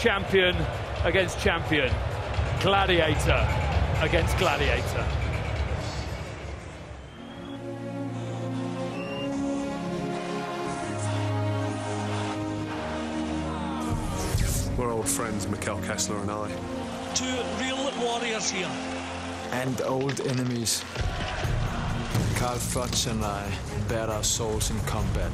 champion against champion, gladiator against gladiator. We're old friends, Mikkel Kessler and I. Two real warriors here. And old enemies. Carl Froch and I bared our souls in combat.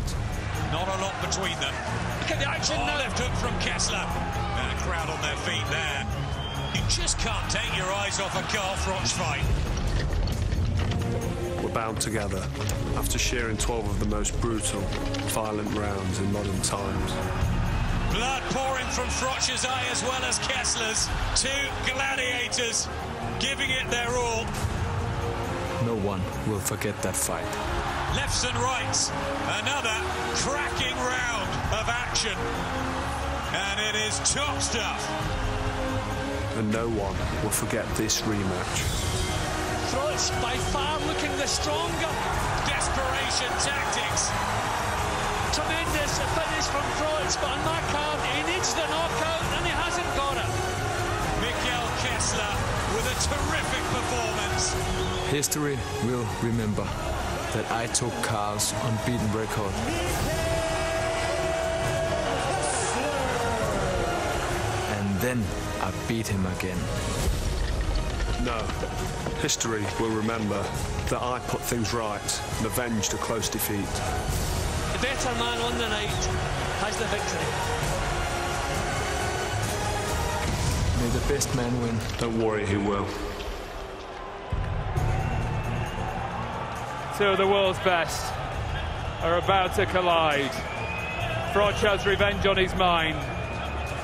Not a lot between them. Look at the action now. Left hook from Kessler. And a crowd on their feet there. You just can't take your eyes off a Carl Froch fight. We're bound together after sharing 12 of the most brutal, violent rounds in modern times. Blood pouring from Froch's eye as well as Kessler's. Two gladiators giving it their all. No one will forget that fight. Lefts and rights, another cracking round of action. And it is top stuff. And no one will forget this rematch. Froch by far looking the stronger. Desperation tactics. Tremendous finish from Froch, but on that card, he needs the knockout and he hasn't got it. Mikkel Kessler with a terrific performance. History will remember that I took Carl's unbeaten record. And then I beat him again. No, history will remember that I put things right and avenged a close defeat. The better man on the night has the victory. May the best man win. Don't worry, he will. Two of the world's best are about to collide. Froch has revenge on his mind.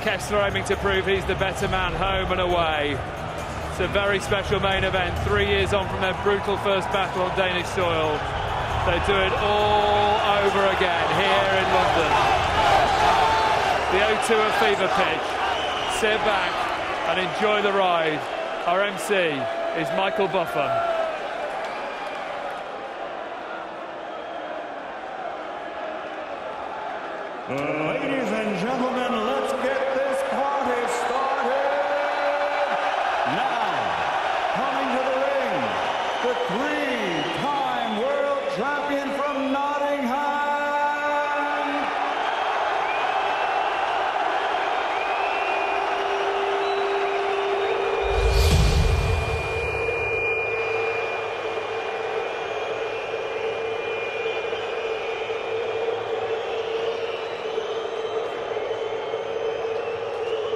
Kessler aiming to prove he's the better man home and away. It's a very special main event, 3 years on from their brutal first battle on Danish soil. They do it all over again here in London. The O2 of fever pitch. Sit back and enjoy the ride. Our MC is Michael Buffer. Ladies and gentlemen, let's get this party started. Now, coming to the ring, the three-time world champion from Nottingham.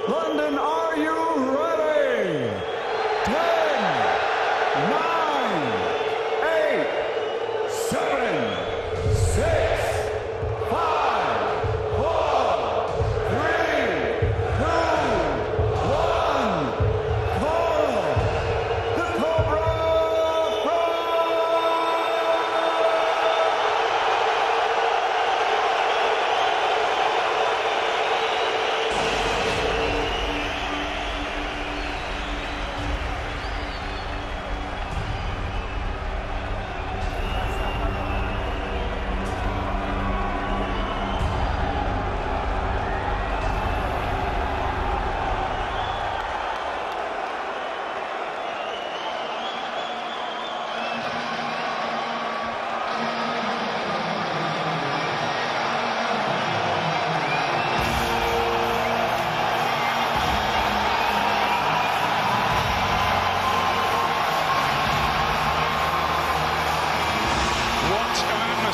London, are you ready? 10, 9, 8, 7, 6, 5, 4, 3, 2, 1. Carl, the Cobra Froch!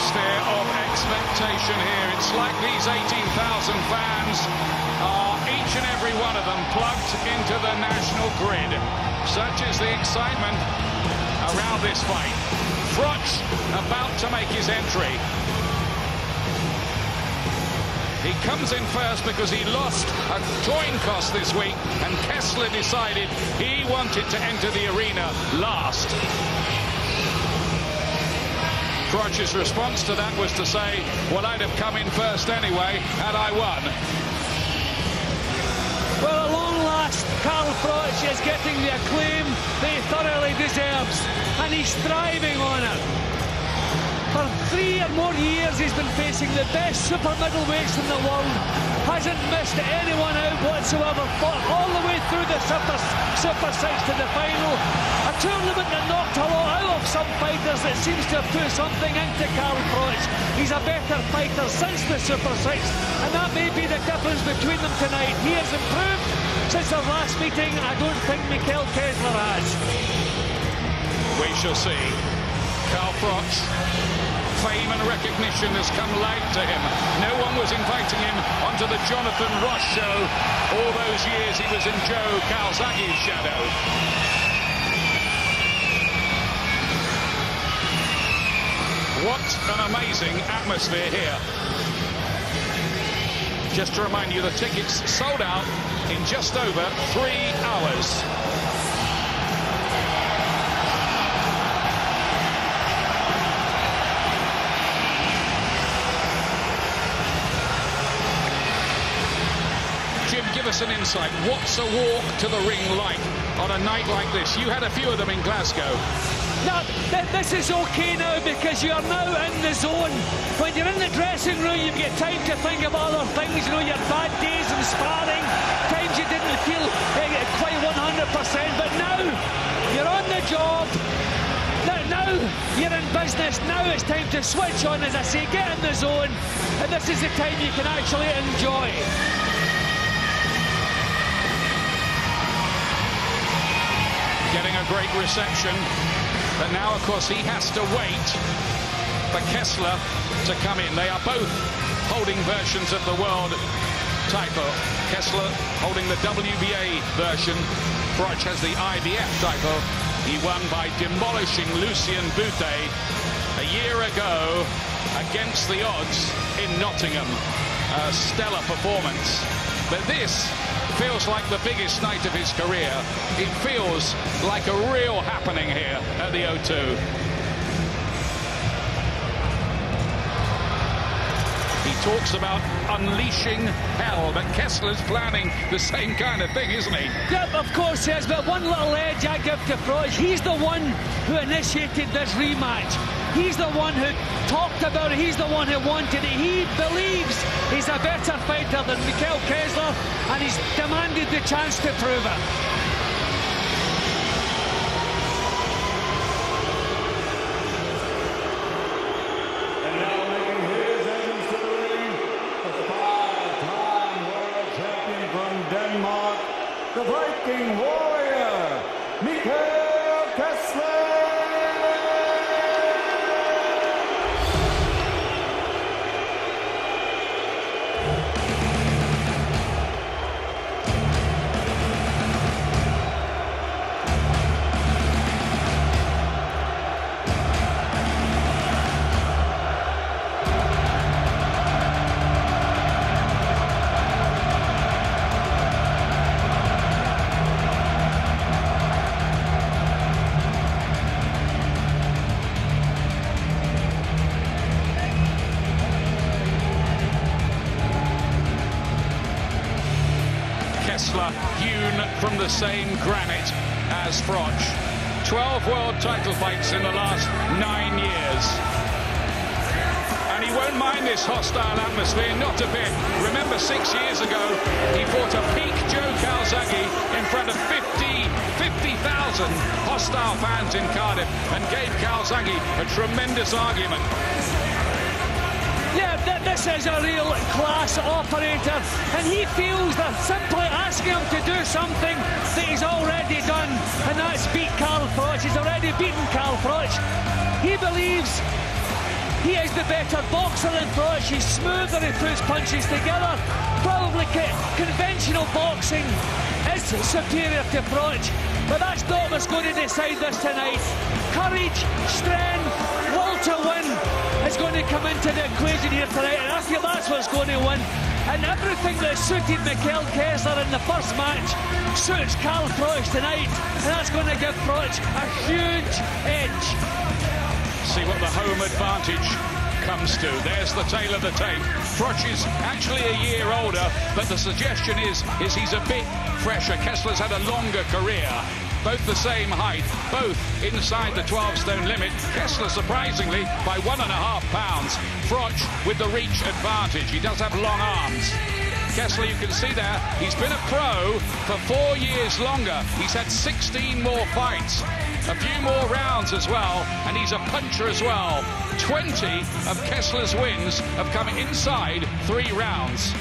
Of expectation here. It's like these 18,000 fans are each and every one of them plugged into the national grid. Such is the excitement around this fight. Froch about to make his entry. He comes in first because he lost a coin toss this week, and Kessler decided he wanted to enter the arena last. Froch's response to that was to say, well, I'd have come in first anyway, and I won. Well, at long last, Carl Froch is getting the acclaim that he thoroughly deserves, and he's thriving on it. For 3 or more years, he's been facing the best super middleweights in the world, hasn't missed anyone out whatsoever, fought all the way through the Super 6 to the final. A tournament that knocked a lot out of some fighters that seems to have put something into Karl Froch. He's a better fighter since the Super 6, and that may be the difference between them tonight. He has improved since their last meeting. I don't think Mikkel Kessler has. We shall see. Karl Froch, fame and recognition has come light to him. No one was inviting him onto the Jonathan Ross show. All those years he was in Joe Calzaghe's shadow. What an amazing atmosphere here. Just to remind you, the tickets sold out in just over 3 hours. Jim, give us an insight. What's a walk to the ring like on a night like this? You had a few of them in Glasgow. No, this is okay now because you are now in the zone. When you're in the dressing room, you get time to think of other things. You know, your bad days in sparring, times you didn't feel quite 100%. But now you're on the job. Now you're in business. Now it's time to switch on, as I say, get in the zone, and this is the time you can actually enjoy. Getting a great reception, but now of course he has to wait for Kessler to come in. They are both holding versions of the world title. Kessler holding the WBA version. Froch has the IBF title. He won by demolishing Lucien Boutte a year ago against the odds in Nottingham. A stellar performance. But this feels like the biggest night of his career. It feels like a real happening here at the O2. He talks about unleashing hell, but Kessler's planning the same kind of thing, isn't he? Yep, of course he is, but one little edge I give to Froch. He's the one who initiated this rematch. He's the one who talked about it. He's the one who wanted it. He believes he's a better fighter than Mikkel Kessler, and he's demanded the chance to prove it. And now making his entrance to the ring, the 5-time world champion from Denmark, the Viking warrior, Mikkel Kessler. Kessler, hewn from the same granite as Froch. 12 world title fights in the last 9 years. And he won't mind this hostile atmosphere, not a bit. Remember 6 years ago, he fought a peak Joe Calzaghe in front of 50,000 hostile fans in Cardiff and gave Calzaghe a tremendous argument. Yeah, this is a real class operator, and he feels that simply asking him to do something that he's already done, and that's beat Karl Froch. He's already beaten Karl Froch. He believes he is the better boxer than Froch. He's smoother, he puts punches together. Probably conventional boxing is superior to Froch, but that's not what's going to decide this tonight. Courage, strength, will to win is going to come into the equation here tonight, and I feel that's what's going to win. And everything that suited Mikkel Kessler in the first match suits Karl Froch tonight, and that's going to give Froch a huge edge. See what the home advantage comes to. There's the tail of the tape. Froch is actually a year older, but the suggestion is he's a bit fresher. Kessler's had a longer career. Both the same height, both inside the 12-stone limit. Kessler, surprisingly, by 1.5 pounds. Froch with the reach advantage. He does have long arms. Kessler, you can see there, he's been a pro for 4 years longer. He's had 16 more fights, a few more rounds as well, and he's a puncher as well. 20 of Kessler's wins have come inside 3 rounds.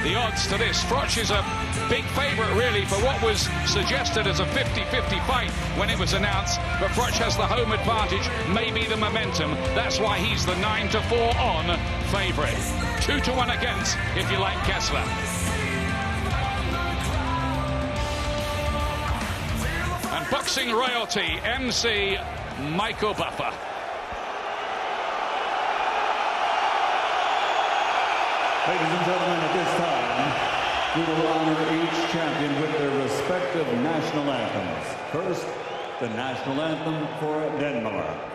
The odds to this, Froch is a big favourite really for what was suggested as a 50-50 fight when it was announced, but Froch has the home advantage, maybe the momentum. That's why he's the 9-4 on favourite. 2-1 against if you like Kessler. And boxing royalty, MC Michael Buffer. Ladies and gentlemen, at this time, we will honor each champion with their respective national anthems. First, the national anthem for Denmark.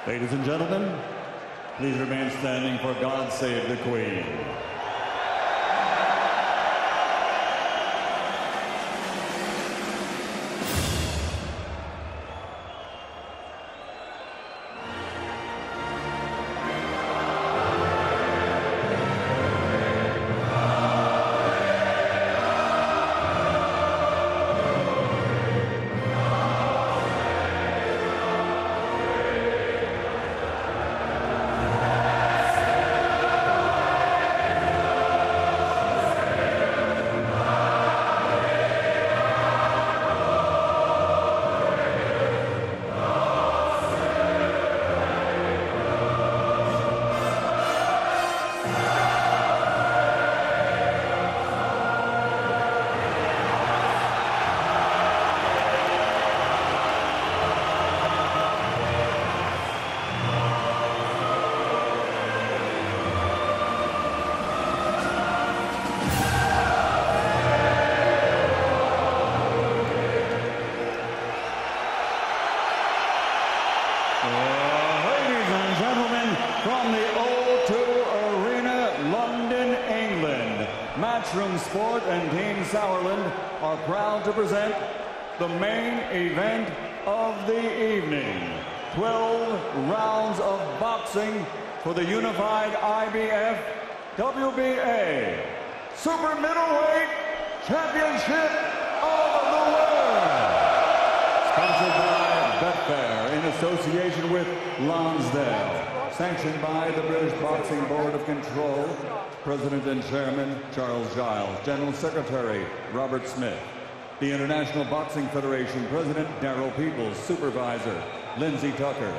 Ladies and gentlemen, please remain standing for God Save the Queen. Matchroom Sport and Team Sauerland are proud to present the main event of the evening. 12 rounds of boxing for the unified IBF WBA Super Middleweight Championship of the World. Sponsored by Betfair in association with Lonsdale. Sanctioned by the British Boxing Board of Control, President and Chairman Charles Giles, General Secretary Robert Smith, the International Boxing Federation President Darryl Peoples, Supervisor Lindsay Tucker,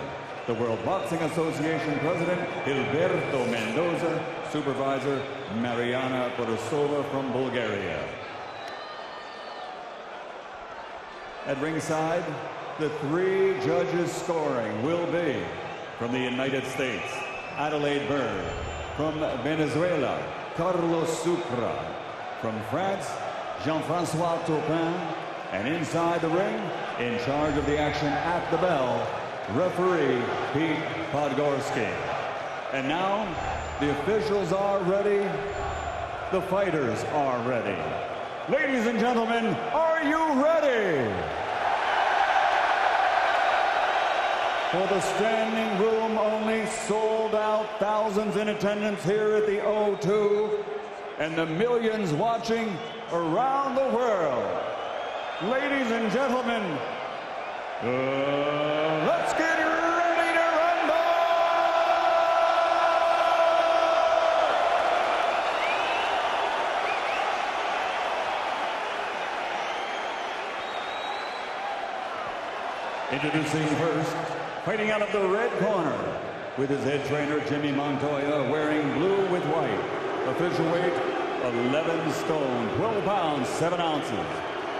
the World Boxing Association President Gilberto Mendoza, Supervisor Mariana Porosova from Bulgaria. At ringside, the 3 judges scoring will be from the United States, Adelaide Bird. From Venezuela, Carlos Sucre. From France, Jean-Francois Taupin. And inside the ring, in charge of the action at the bell, referee Pete Podgorski. And now, the officials are ready. The fighters are ready. Ladies and gentlemen, are you ready? for the standing room only, sold out, thousands in attendance here at the O2, and the millions watching around the world. Ladies and gentlemen, let's get ready to rumble! Introducing first, fighting out of the red corner, with his head trainer Jimmy Montoya wearing blue with white. Official weight, 11 stone, 12 pounds, 7 ounces.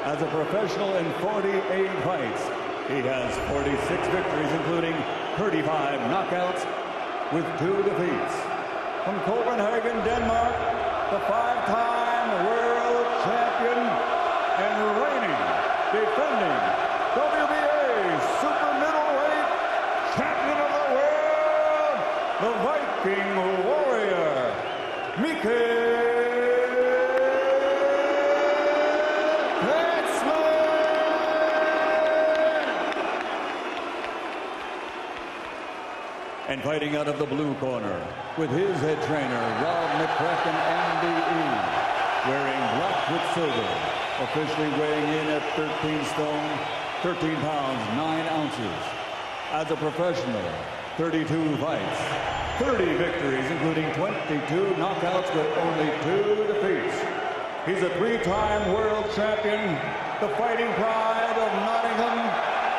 As a professional in 48 fights, he has 46 victories, including 35 knockouts with 2 defeats. From Copenhagen, Denmark, the 5-time world champion and reigning, defending WBA super middleweight champion of the world, the Viking warrior, Mikkel Kessler. And fighting out of the blue corner, with his head trainer, Rob McCracken, MBE, wearing black with silver, officially weighing in at 13 stone, 13 pounds, 9 ounces. As a professional, 32 fights, 30 victories, including 22 knockouts with only 2 defeats. He's a 3-time world champion, the fighting pride of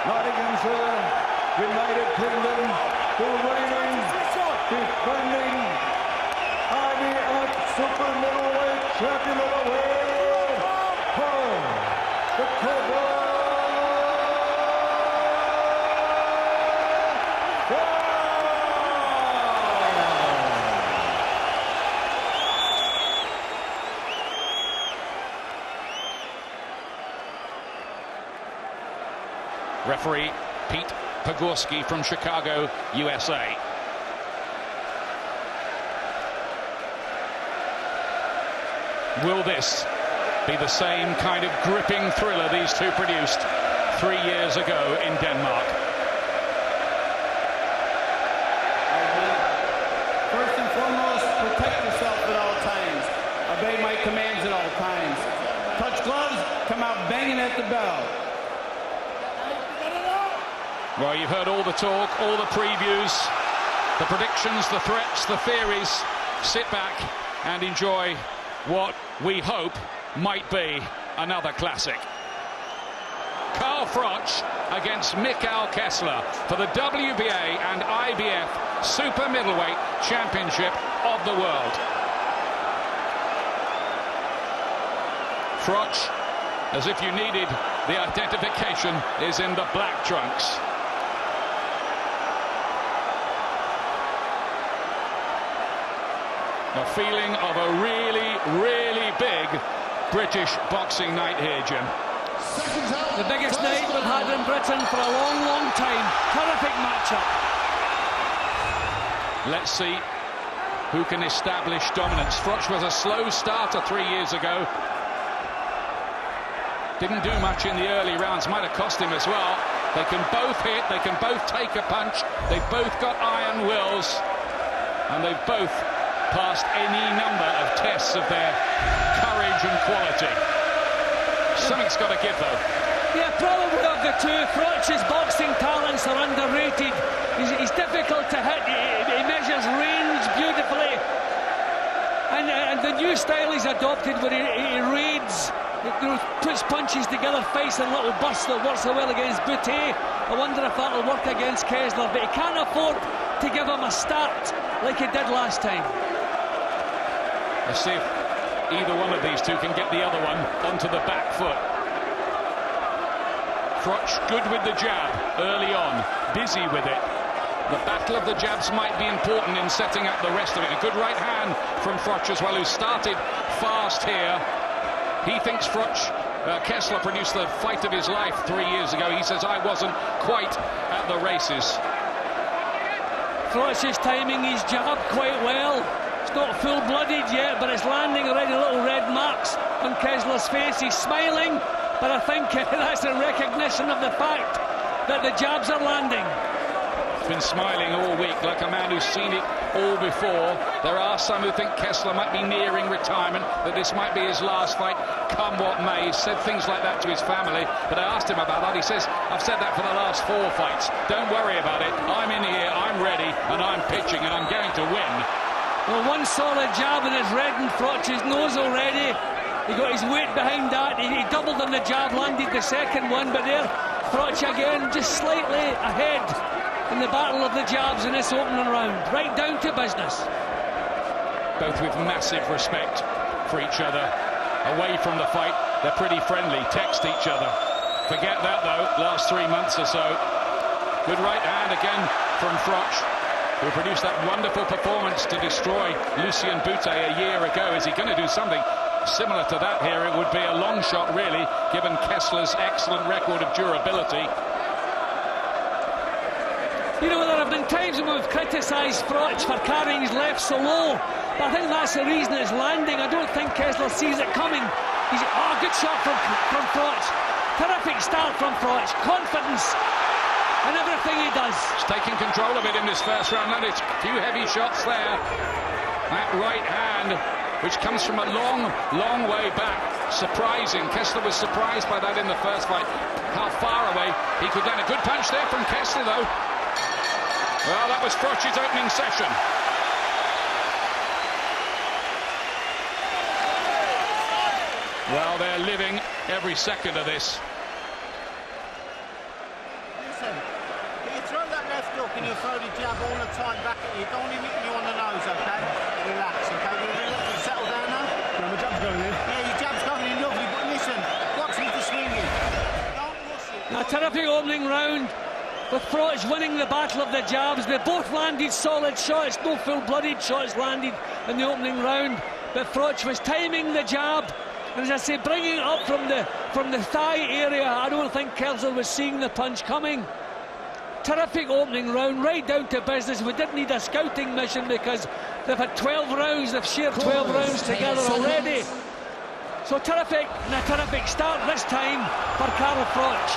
Nottinghamshire, United Kingdom, the reigning, defending IBF super middleweight champion of the world, the Cobra. Referee Pete Pogorski from Chicago, USA. Will this be the same kind of gripping thriller these two produced 3 years ago in Denmark? First and foremost, protect yourself at all times. Obey my commands at all times. Touch gloves, come out banging at the bell. Well, you've heard all the talk, all the previews, the predictions, the threats, the theories. Sit back and enjoy what we hope might be another classic. Carl Froch against Mikkel Kessler for the WBA and IBF Super Middleweight Championship of the world. Froch, as if you needed the identification, is in the black trunks. A feeling of a really, really big British boxing night here, Jim. The biggest night we've had in Britain for a long, long time. Terrific matchup. Let's see who can establish dominance. Froch was a slow starter 3 years ago. Didn't do much in the early rounds. Might have cost him as well. They can both hit. They can both take a punch. They've both got iron wills. And they've both passed any number of tests of their courage and quality. Something's got to give, though. Yeah, probably of the two. Froch's boxing talents are underrated. He's difficult to hit. He measures range beautifully. And the new style he's adopted where he raids, puts punches together, fights in little bursts that works so well against Boutte. I wonder if that'll work against Kessler, but he can't afford to give him a start like he did last time. Let's see if either one of these two can get the other one onto the back foot. Froch good with the jab early on, busy with it. The battle of the jabs might be important in setting up the rest of it. A good right hand from Froch as well, who started fast here. He thinks Kessler produced the fight of his life 3 years ago. He says, I wasn't quite at the races. Froch's timing his jab quite well. It's not full-blooded yet, but it's landing already little red marks on Kessler's face. He's smiling, but I think that's a recognition of the fact that the jabs are landing. been smiling all week like a man who's seen it all before. There are some who think Kessler might be nearing retirement, that this might be his last fight, come what may. He's said things like that to his family, but I asked him about that. He says, I've said that for the last 4 fights. Don't worry about it. I'm in here, I'm ready, and I'm pitching, and I'm going to win. Well, one solid jab and it's reddened Froch's nose already. He got his weight behind that. He doubled on the jab, landed the second one, but there, Froch again just slightly ahead in the battle of the jabs in this opening round. Right down to business. Both with massive respect for each other. Away from the fight, they're pretty friendly, text each other. Forget that though, last 3 months or so. Good right hand again from Froch, who produced that wonderful performance to destroy Lucien Boutte a year ago. Is he going to do something similar to that here? It would be a long shot, really, given Kessler's excellent record of durability. You know, there have been times when we've criticised Froch for carrying his left so low, but I think that's the reason it's landing. I don't think Kessler sees it coming. Good shot from Froch. Terrific start from Froch. Confidence in everything he does. He's taking control of it in this first round. And it's a few heavy shots there. That right hand, which comes from a long, long way back. Surprising. Kessler was surprised by that in the first fight. How far away he could land. A good punch there from Kessler, though. Well, that was Froch's opening session. Well, they're living every second of this. Listen, you throw that left hook and you throw the jab all the time back at you. Don't want him hitting you on the nose, okay? Relax, okay? You settle down now? Yeah, my jab's going in. Yeah, your jab's going in lovely, but listen, watch me for swinging. Don't rush it. A terrific opening round, with Froch winning the battle of the jabs. They both landed solid shots, no full-blooded shots landed in the opening round, but Froch was timing the jab, and as I say, bringing it up from the thigh area. I don't think Kessler was seeing the punch coming. Terrific opening round, right down to business. We didn't need a scouting mission because they've had 12 rounds, they've shared 12 rounds together already. So terrific, and a terrific start this time for Karl Froch.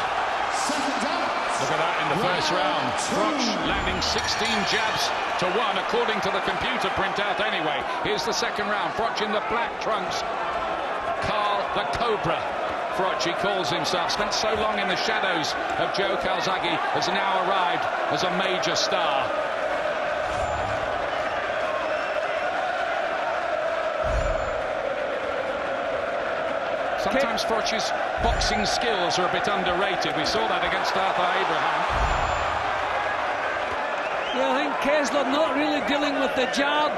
Look at that in the first round. Froch landing 16 jabs to 1, according to the computer printout anyway. Here's the second round. Froch in the black trunks. Karl the Cobra, Froch he calls himself. Spent so long in the shadows of Joe Calzaghe, has now arrived as a major star. Sometimes Froch's boxing skills are a bit underrated. We saw that against Arthur Abraham. Yeah, I think Kessler not really dealing with the jab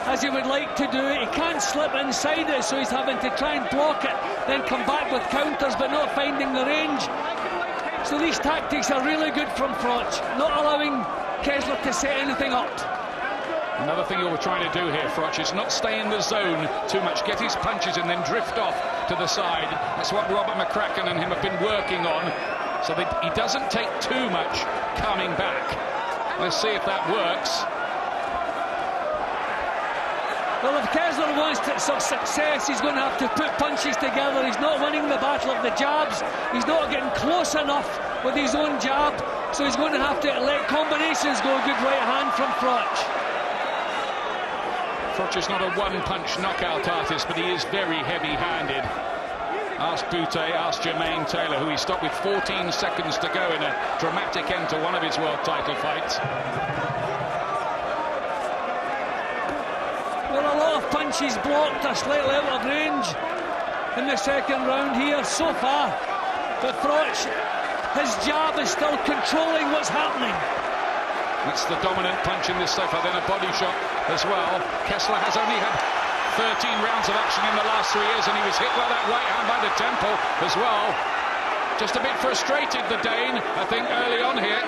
as he would like to do it. He can't slip inside it, so he's having to try and block it, then come back with counters, but not finding the range. So these tactics are really good from Froch, not allowing Kessler to set anything up. Another thing you're trying to do here, Froch, is not stay in the zone too much, get his punches and then drift off to the side. That's what Robert McCracken and him have been working on, so that he doesn't take too much coming back. Let's see if that works. Well, if Kessler wants success, he's going to have to put punches together. He's not winning the battle of the jabs. He's not getting close enough with his own jab, so he's going to have to let combinations go. Good right hand from Froch. Froch is not a one-punch knockout artist, but he is very heavy-handed. Ask Boutte, ask Jermaine Taylor, who he stopped with 14 seconds to go in a dramatic end to one of his world title fights. Well, a lot of punches blocked, are slightly out of range in the second round here so far. But Froch, his jab is still controlling what's happening. It's the dominant punch in this so far, then a body shot as well. Kessler has only had 13 rounds of action in the last 3 years, and he was hit by that right hand by the temple as well. Just a bit frustrated, the Dane, I think, early on here.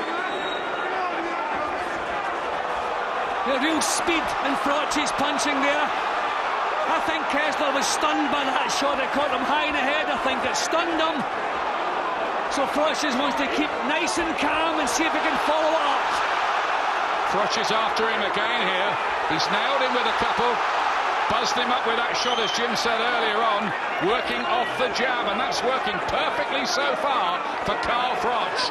The real speed in Froch's punching there. I think Kessler was stunned by that shot. It caught him high in the head. I think it stunned him. So Froch just wants to keep nice and calm and see if he can follow it up. Froch is after him again here. He's nailed him with a couple. Buzzed him up with that shot, as Jim said earlier on, working off the jab, and that's working perfectly so far for Karl Froch.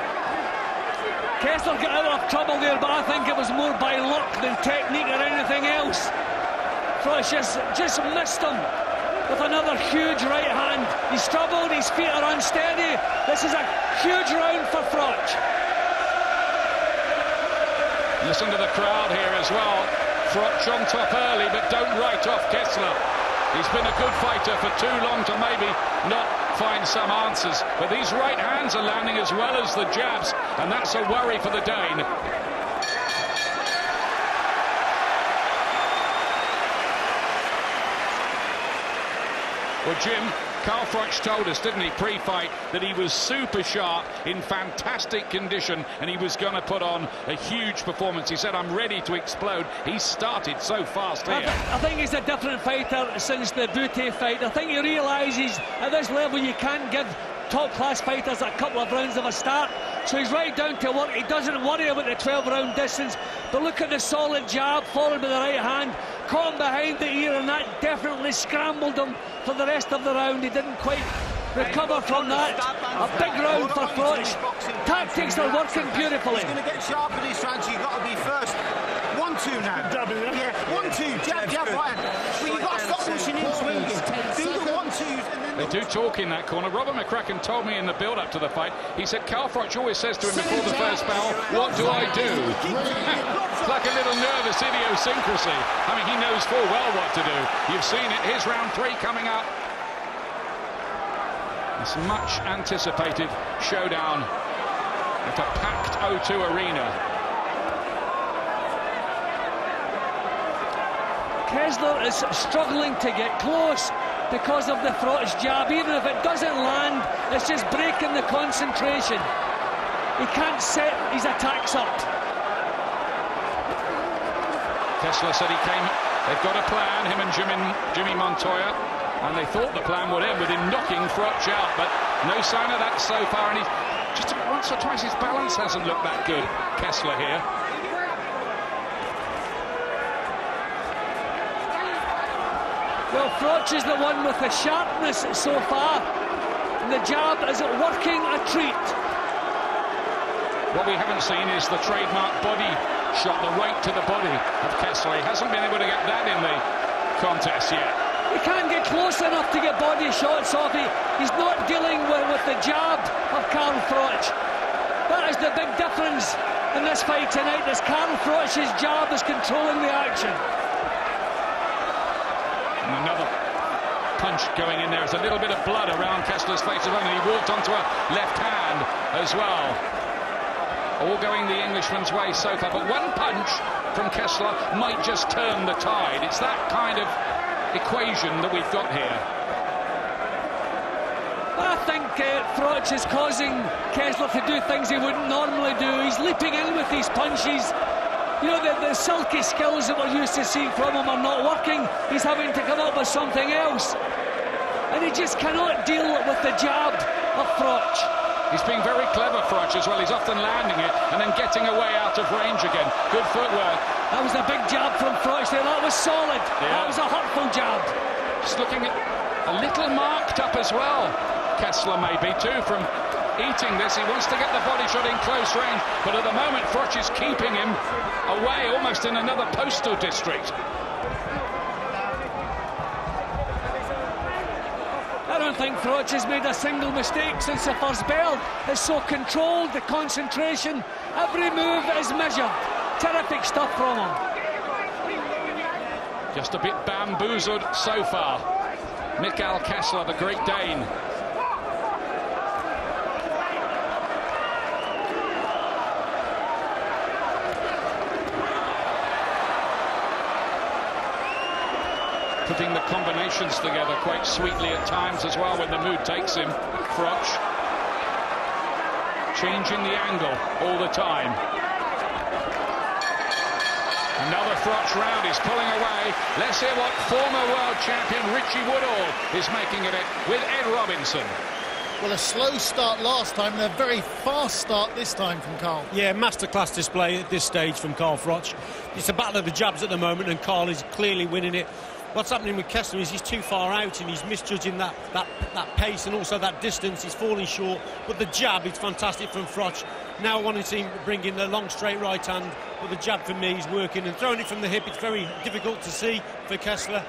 Kessler got out of trouble there, but I think it was more by luck than technique or anything else. Froch just missed him with another huge right hand. He struggled, his feet are unsteady. This is a huge round for Froch. Listen to the crowd here as well. Froch on top early, but don't write off Kessler. He's been a good fighter for too long to maybe not find some answers. But these right hands are landing as well as the jabs, and that's a worry for the Dane. Well, Jim, Carl Froch told us, didn't he, pre-fight, that he was super sharp, in fantastic condition, and he was going to put on a huge performance. He said, I'm ready to explode. He started so fast here. I think he's a different fighter since the Bute fight. I think he realises at this level you can't give top-class fighters a couple of rounds of a start. So he's right down to work. He doesn't worry about the 12-round distance. But look at the solid jab, followed by the right hand, caught him behind the ear, and that definitely scrambled him for the rest of the round. He didn't quite recover from that. A big round for Froch. Tactics are working beautifully. He's going to get sharp in his rounds. You've got to be first. 1-2 now. Yeah, 1-2. Jab, jab, right. But you've got to stop pushing in, swinging. Do the 1-2s. They do talk in that corner. Robert McCracken told me in the build-up to the fight, he said Carl Froch always says to him before the first bell, what do I do? It's like a little nervous idiosyncrasy. I mean, he knows full well what to do. You've seen it. Here's round 3 coming up. This much anticipated showdown at a packed O2 arena. Kessler is struggling to get close because of the Froch jab. Even if it doesn't land, it's just breaking the concentration. He can't set his attacks up. Kessler said they've got a plan, him and Jimmy Montoya, and they thought the plan would end with him knocking Froch out, but no sign of that so far, and he's just once or twice his balance hasn't looked that good, Kessler here. Well, Froch is the one with the sharpness so far, and the jab is working a treat. What we haven't seen is the trademark body shot, the right to the body of Kessler. He hasn't been able to get that in the contest yet. He can't get close enough to get body shots off. He's not dealing with the jab of Carl Froch. That is the big difference in this fight tonight. This Carl Froch's jab is controlling the action. And another punch going in there. There's a little bit of blood around Kessler's face as well, and he walked onto a left hand as well. All going the Englishman's way so far, but one punch from Kessler might just turn the tide. It's that kind of equation that we've got here. I think Froch is causing Kessler to do things he wouldn't normally do. He's leaping in with these punches. You know, the silky skills that we're used to seeing from him are not working. He's having to come up with something else. And he just cannot deal with the jab of Froch. He's being very clever, Froch, as well. He's often landing it and then getting away out of range again. Good footwork. That was a big jab from Froch there. That was solid. Yeah. That was a hurtful jab. Just looking at a little marked up as well. Kessler maybe too from eating this. He wants to get the body shot in close range, but at the moment Froch is keeping him away, almost in another postal district. I don't think Froch has made a single mistake since the first bell. It's so controlled, the concentration, every move is measured. Terrific stuff from him. Just a bit bamboozled so far. Mikkel Kessler, the Great Dane. Putting the combinations together quite sweetly at times as well when the mood takes him. Froch changing the angle all the time. Another Froch round, he's pulling away. Let's hear what former world champion Richie Woodall is making of it with Ed Robinson. Well, a slow start last time and a very fast start this time from Carl. Yeah, masterclass display at this stage from Carl Froch. It's a battle of the jabs at the moment, and Carl is clearly winning it what's happening with Kessler is he's too far out and he's misjudging that pace and also that distance. He's falling short. But the jab is fantastic from Froch. Now wanting to bring in the long straight right hand, but the jab for me is working, and throwing it from the hip, it's very difficult to see for Kessler.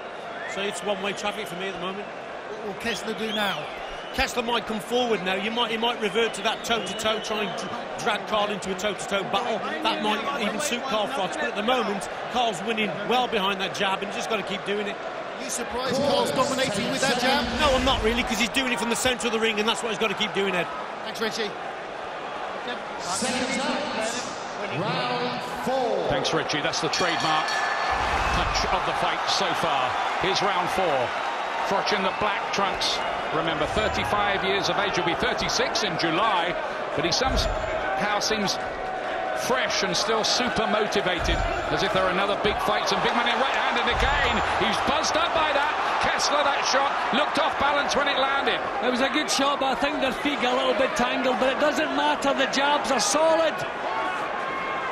So it's one-way traffic for me at the moment. What will Kessler do now? Kessler might come forward now. He might revert to that toe-to-toe, try and drag Carl into a toe-to-toe battle. That might even suit Carl Froch. But at the moment, Carl's winning well behind that jab, and he's just got to keep doing it. Are you surprised Carl's dominating with that jab? No, I'm not really, because he's doing it from the centre of the ring, and that's what he's got to keep doing, Ed. Thanks, Richie. Second time, round 4. Thanks, Richie. That's the trademark punch of the fight so far. Here's round 4. Froch in the black trunks. Remember, 35 years of age. He'll be 36 in July, but he somehow seems fresh and still super motivated, as if there are another big fights and big money right-handed again. He's buzzed up by that. Kessler, that shot, looked off balance when it landed. It was a good shot, but I think their feet got a little bit tangled, but it doesn't matter. The jabs are solid.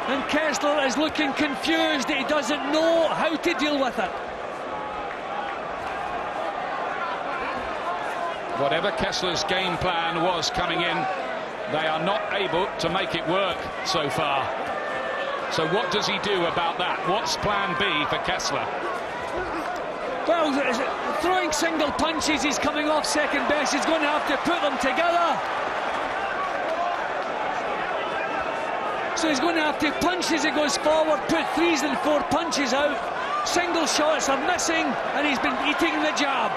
And Kessler is looking confused. He doesn't know how to deal with it. Whatever Kessler's game plan was coming in, they are not able to make it work so far. So what does he do about that? What's plan B for Kessler? Well, throwing single punches, he's coming off second best. He's going to have to put them together. So he's going to have to punch as he goes forward, put 3s and 4 punches out. Single shots are missing, and he's been eating the jab.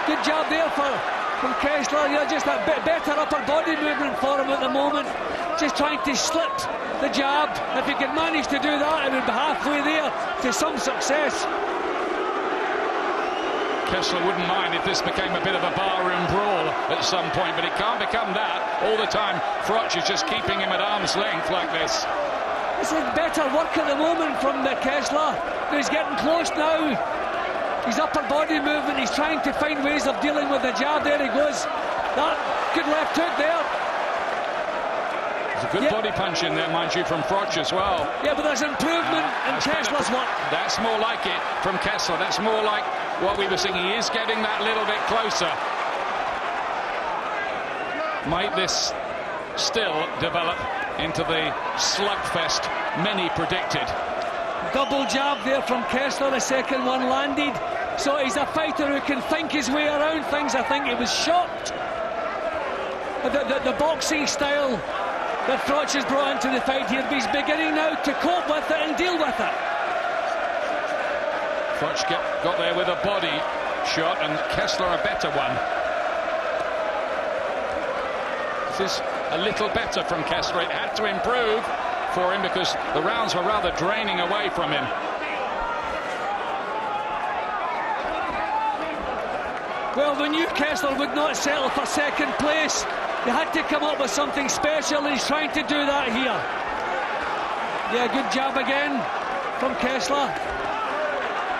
Good job there from Kessler. Yeah, just a bit better upper body movement for him at the moment. Just trying to slip the jab. If he could manage to do that, it would be halfway there to some success. Kessler wouldn't mind if this became a bit of a barroom brawl at some point, but it can't become that all the time. Froch is just keeping him at arm's length like this. This is better work at the moment from the Kessler. He's getting close now. His upper body movement, he's trying to find ways of dealing with the jab. There he goes. That good left hook there. There's a good body punch in there, mind you, from Froch as well. Yeah, but there's improvement in Kessler's work. That's more like it from Kessler. That's more like what we were seeing. He is getting that little bit closer. Might this still develop into the slugfest many predicted? Double jab there from Kessler, the second one landed. So he's a fighter who can think his way around things. I think he was shocked at the boxing style that Froch has brought into the fight here. He's beginning now to cope with it and deal with it. Froch got there with a body shot, and Kessler a better one. This is a little better from Kessler. It had to improve for him because the rounds were rather draining away from him. Well, we knew Kessler would not settle for second place. They had to come up with something special, and he's trying to do that here. Yeah, good jab again from Kessler.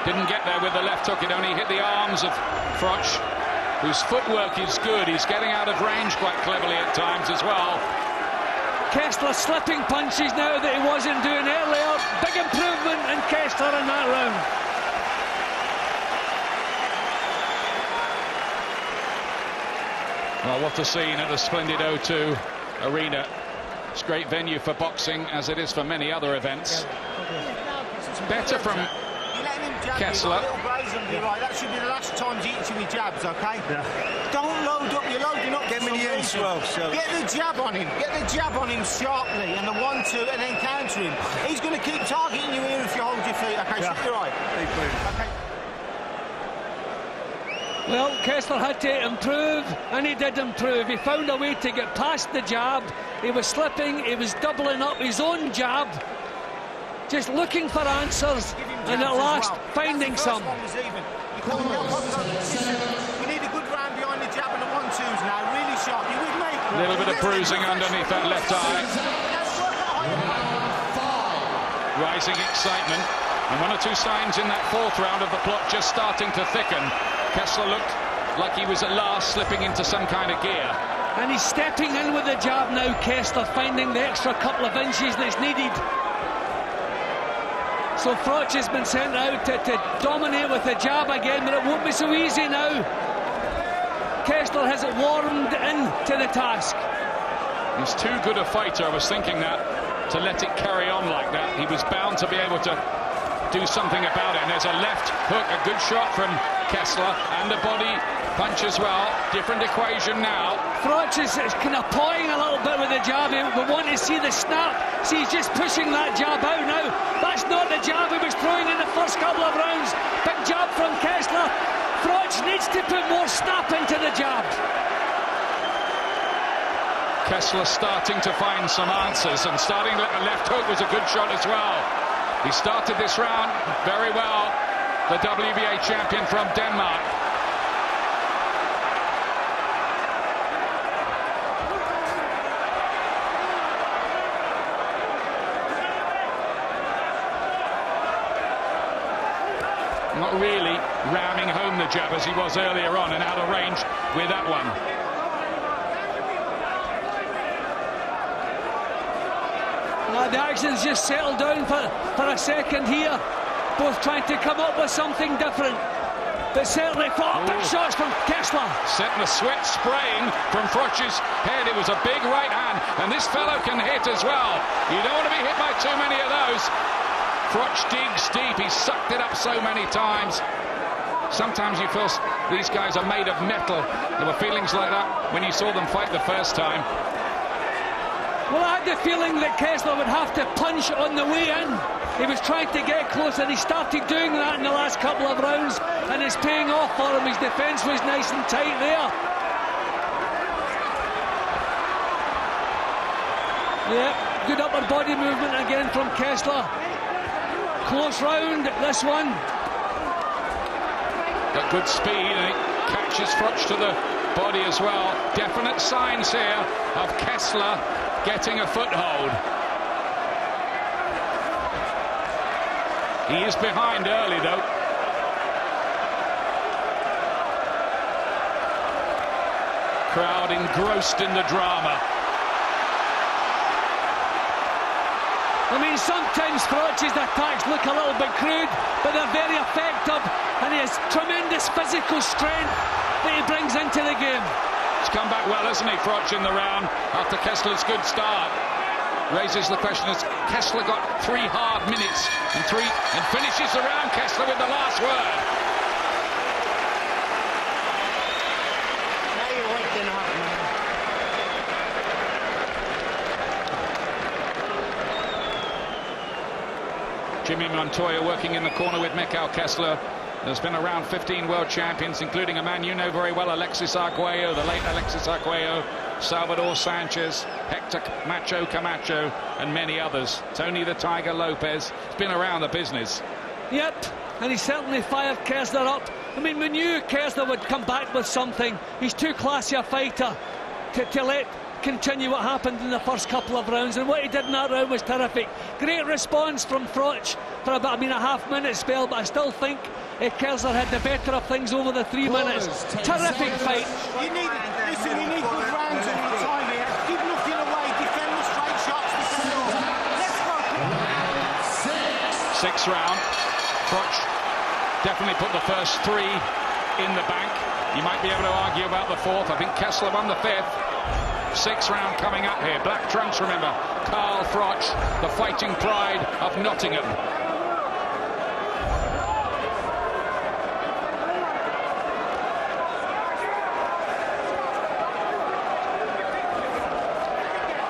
Didn't get there with the left hook. It only hit the arms of Froch, whose footwork is good. He's getting out of range quite cleverly at times as well. Kessler slipping punches now that he wasn't doing earlier. Big improvement in Kessler in that round. Well, what a scene at the splendid O2 Arena. It's a great venue for boxing, as it is for many other events. It's better from Kessler. Right, that should be the last time he's eating with jabs, okay? Yeah. Don't load up, you're loading up. Get me the ends well, so. Get the jab on him, sharply, and the 1-2, and then counter him. He's going to keep targeting you here if you hold your feet, okay? Yeah. So you're right. Okay. Well, Kessler had to improve, and he did improve. He found a way to get past the jab. He was slipping, he was doubling up his own jab, just looking for answers, and at last finding some. We need a good round behind the jab and the 1-2s now, really sharp. You with me? A little bit of bruising underneath that left eye. Rising excitement, and 1 or 2 signs in that 4th round of the plot just starting to thicken. Kessler looked like he was at last slipping into some kind of gear. And he's stepping in with the jab now, Kessler, finding the extra couple of inches that's needed. So Froch has been sent out to dominate with the jab again, but it won't be so easy now. Kessler has it warmed into the task. He's too good a fighter, I was thinking that, to let it carry on like that. He was bound to be able to do something about it. And there's a left hook, a good shot from Kessler, and a body punch as well. Different equation now. Froch is kind of pawing a little bit with the jab. We want to see the snap. See, he's just pushing that jab out now. That's not the jab he was throwing in the first couple of rounds. Big jab from Kessler. Froch needs to put more snap into the jab. Kessler starting to find some answers, and starting a left hook was a good shot as well. He started this round very well, the WBA champion from Denmark. Not really ramming home the jab as he was earlier on, and out of range with that one. The action's just settled down for a second here. Both trying to come up with something different. But certainly big shots from Kessler. Setting the sweat spraying from Froch's head. It was a big right hand, and this fellow can hit as well. You don't want to be hit by too many of those. Froch digs deep. He's sucked it up so many times. Sometimes you feel these guys are made of metal. There were feelings like that when you saw them fight the first time. Well, I had the feeling that Kessler would have to punch on the way in. He was trying to get close, and he started doing that in the last couple of rounds, and it's paying off for him. His defence was nice and tight there. Yeah, good upper body movement again from Kessler. Close round, this one. Got good speed, and it catches Froch to the body as well. Definite signs here of Kessler getting a foothold. He is behind early, though. Crowd engrossed in the drama. I mean, sometimes Froch's attacks look a little bit crude, but they're very effective, and he has tremendous physical strength that he brings into the game. He's come back well, hasn't he, Froch, in the round after Kessler's good start. Raises the question, has Kessler got 3 hard minutes and finishes the round, Kessler, with the last word. Now you're waking up, man. Jimmy Montoya working in the corner with Mikkel Kessler. There's been around 15 world champions, including a man you know very well, Alexis Arguello, the late Alexis Arguello, Salvador Sanchez, Hector Macho Camacho, and many others. Tony the Tiger Lopez. He's been around the business. Yep, and he certainly fired Kessler up. I mean, we knew Kessler would come back with something. He's too classy a fighter to let continue what happened in the first couple of rounds, and what he did in that round was terrific. Great response from Froch for about a half-minute spell, but I still think Kessler had the better of things over the 3 minutes. Terrific fight. You need good rounds all the time here. Give nothing away, defend the straight shots. Let's go. 6th round. Froch definitely put the first 3 in the bank. You might be able to argue about the 4th. I think Kessler won the 5th. 6th round coming up here. Black trunks, remember. Carl Froch, the fighting pride of Nottingham.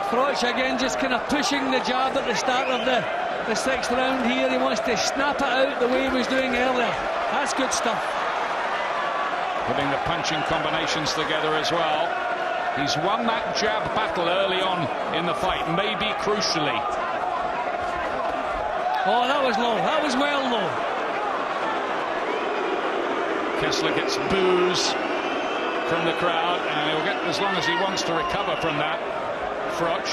Froch again just kind of pushing the jab at the start of the 6th round here. He wants to snap it out the way he was doing earlier. That's good stuff. Putting the punching combinations together as well. He's won that jab battle early on in the fight, maybe crucially. Oh, that was low. That was well low. Kessler gets boos from the crowd, and he'll get as long as he wants to recover from that. Froch,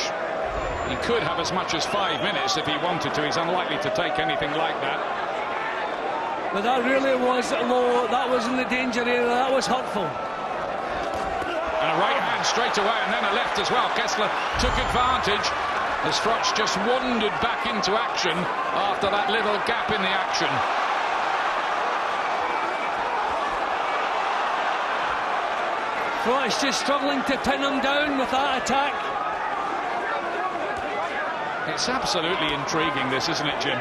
he could have as much as 5 minutes if he wanted to. He's unlikely to take anything like that. But that really was low. That was in the danger area. That was hurtful. And a right hand straight away, and then a left as well. Kessler took advantage. as Froch just wandered back into action after that little gap in the action. Froch just struggling to pin him down with that attack. It's absolutely intriguing, this, isn't it, Jim?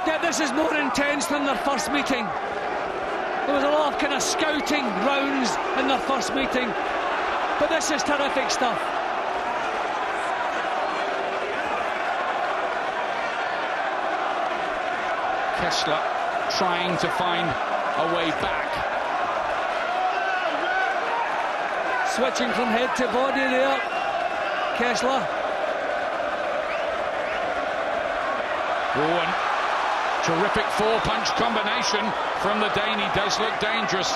Yeah, this is more intense than their first meeting. There was a lot of kind of scouting rounds in their first meeting, but this is terrific stuff. Kessler trying to find a way back. Switching from head to body there, Kessler. One terrific four-punch combination from the Dane. He does look dangerous,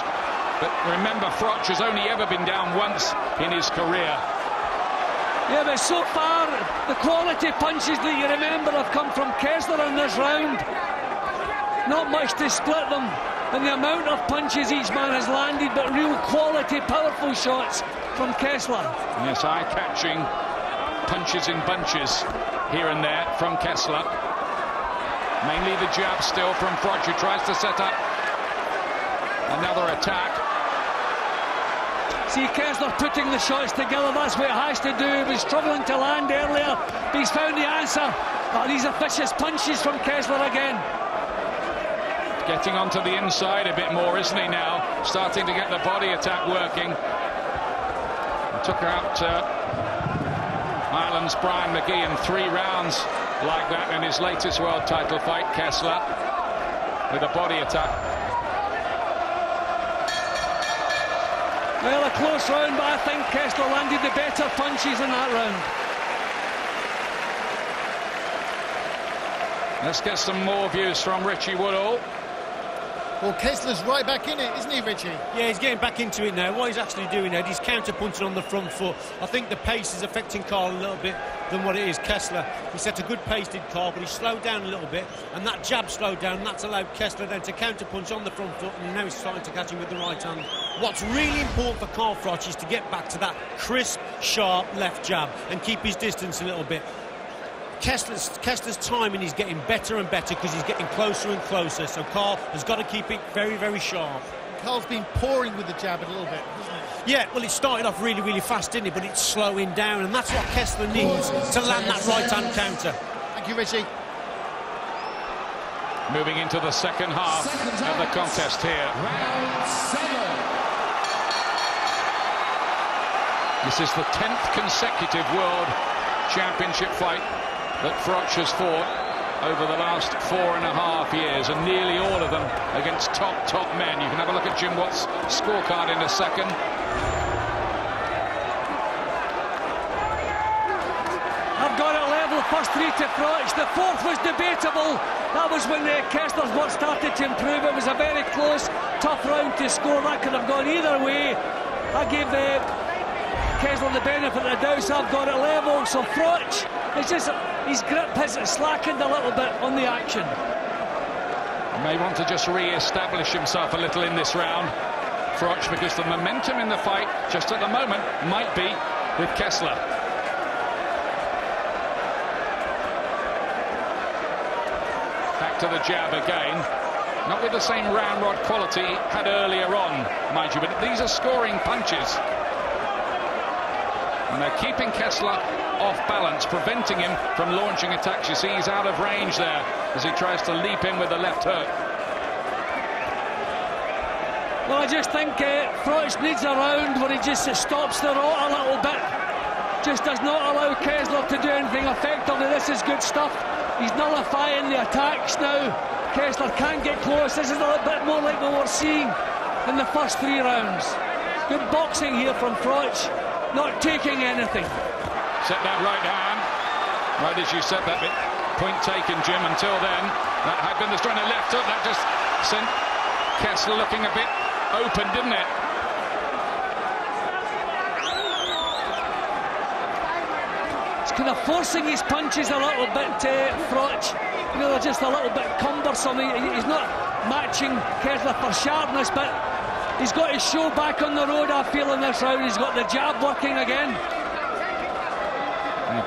but remember, Froch has only ever been down once in his career. Yeah, but so far the quality punches that you remember have come from Kessler in this round. Not much to split them, and the amount of punches each man has landed, but real quality, powerful shots from Kessler. Yes, eye-catching punches in bunches here and there from Kessler. Mainly the jab still from Froch, who tries to set up another attack. See Kessler putting the shots together, that's what it has to do. He was struggling to land earlier, but he's found the answer. Oh, these are vicious punches from Kessler again. Getting onto the inside a bit more, isn't he now? Starting to get the body attack working. Took out Ireland's Brian McGee in 3 rounds like that in his latest world title fight, Kessler, with a body attack. Well, a close round, but I think Kessler landed the better punches in that round. Let's get some more views from Richie Woodall. Well, Kessler's right back in it, isn't he, Richie? Yeah, he's getting back into it now. What he's actually doing, Ed, he's counter-punching on the front foot. I think the pace is affecting Carl a little bit than what it is Kessler. He set a good pace, did Carl, but he slowed down a little bit, and that jab slowed down, and that's allowed Kessler then to counter-punch on the front foot, and now he's starting to catch him with the right hand. What's really important for Carl Froch is to get back to that crisp, sharp left jab and keep his distance a little bit. Kessler's timing is getting better and better because he's getting closer and closer, so Carl has got to keep it very, very sharp. Carl's been pouring with the jab a little bit, hasn't he? Yeah, well, it started off really, really fast, didn't it? But it's slowing down, and that's what Kessler needs to land that right-hand counter. Thank you, Richie. Moving into the second half of the contest here. Round 7. This is the 10th consecutive World Championship fight that Froch has fought over the last 4.5 years, and nearly all of them against top men. You can have a look at Jim Watt's scorecard in a second. I've got it level, first 3 to Froch. The 4th was debatable. That was when Kessler's work started to improve. It was a very close, tough round to score. That could have gone either way. I gave Kessler the benefit of the doubt, so I've got it level. So Froch, it's just his grip has slackened a little bit on the action. May want to just re-establish himself a little in this round, Froch, because the momentum in the fight just at the moment might be with Kessler. Back to the jab again, not with the same ramrod quality he had earlier on, mind you, but these are scoring punches. And they're keeping Kessler off balance, preventing him from launching attacks. You see he's out of range there as he tries to leap in with the left hook. Well, I just think Froch needs a round where he just stops the rot a little bit. Just does not allow Kessler to do anything effectively. This is good stuff. He's nullifying the attacks now. Kessler can't get close. This is a little bit more like what we're seeing in the first 3 rounds. Good boxing here from Froch. Not taking anything. Set that right hand. Right as you said that bit. Point taken, Jim. Until then, that had been the strong left hook. That just sent Kessler looking a bit open, didn't it? He's kind of forcing his punches a little bit, Froch. You know, they're just a little bit cumbersome. He's not matching Kessler for sharpness, but he's got his show back on the road, I feel, in this round. He's got the jab working again.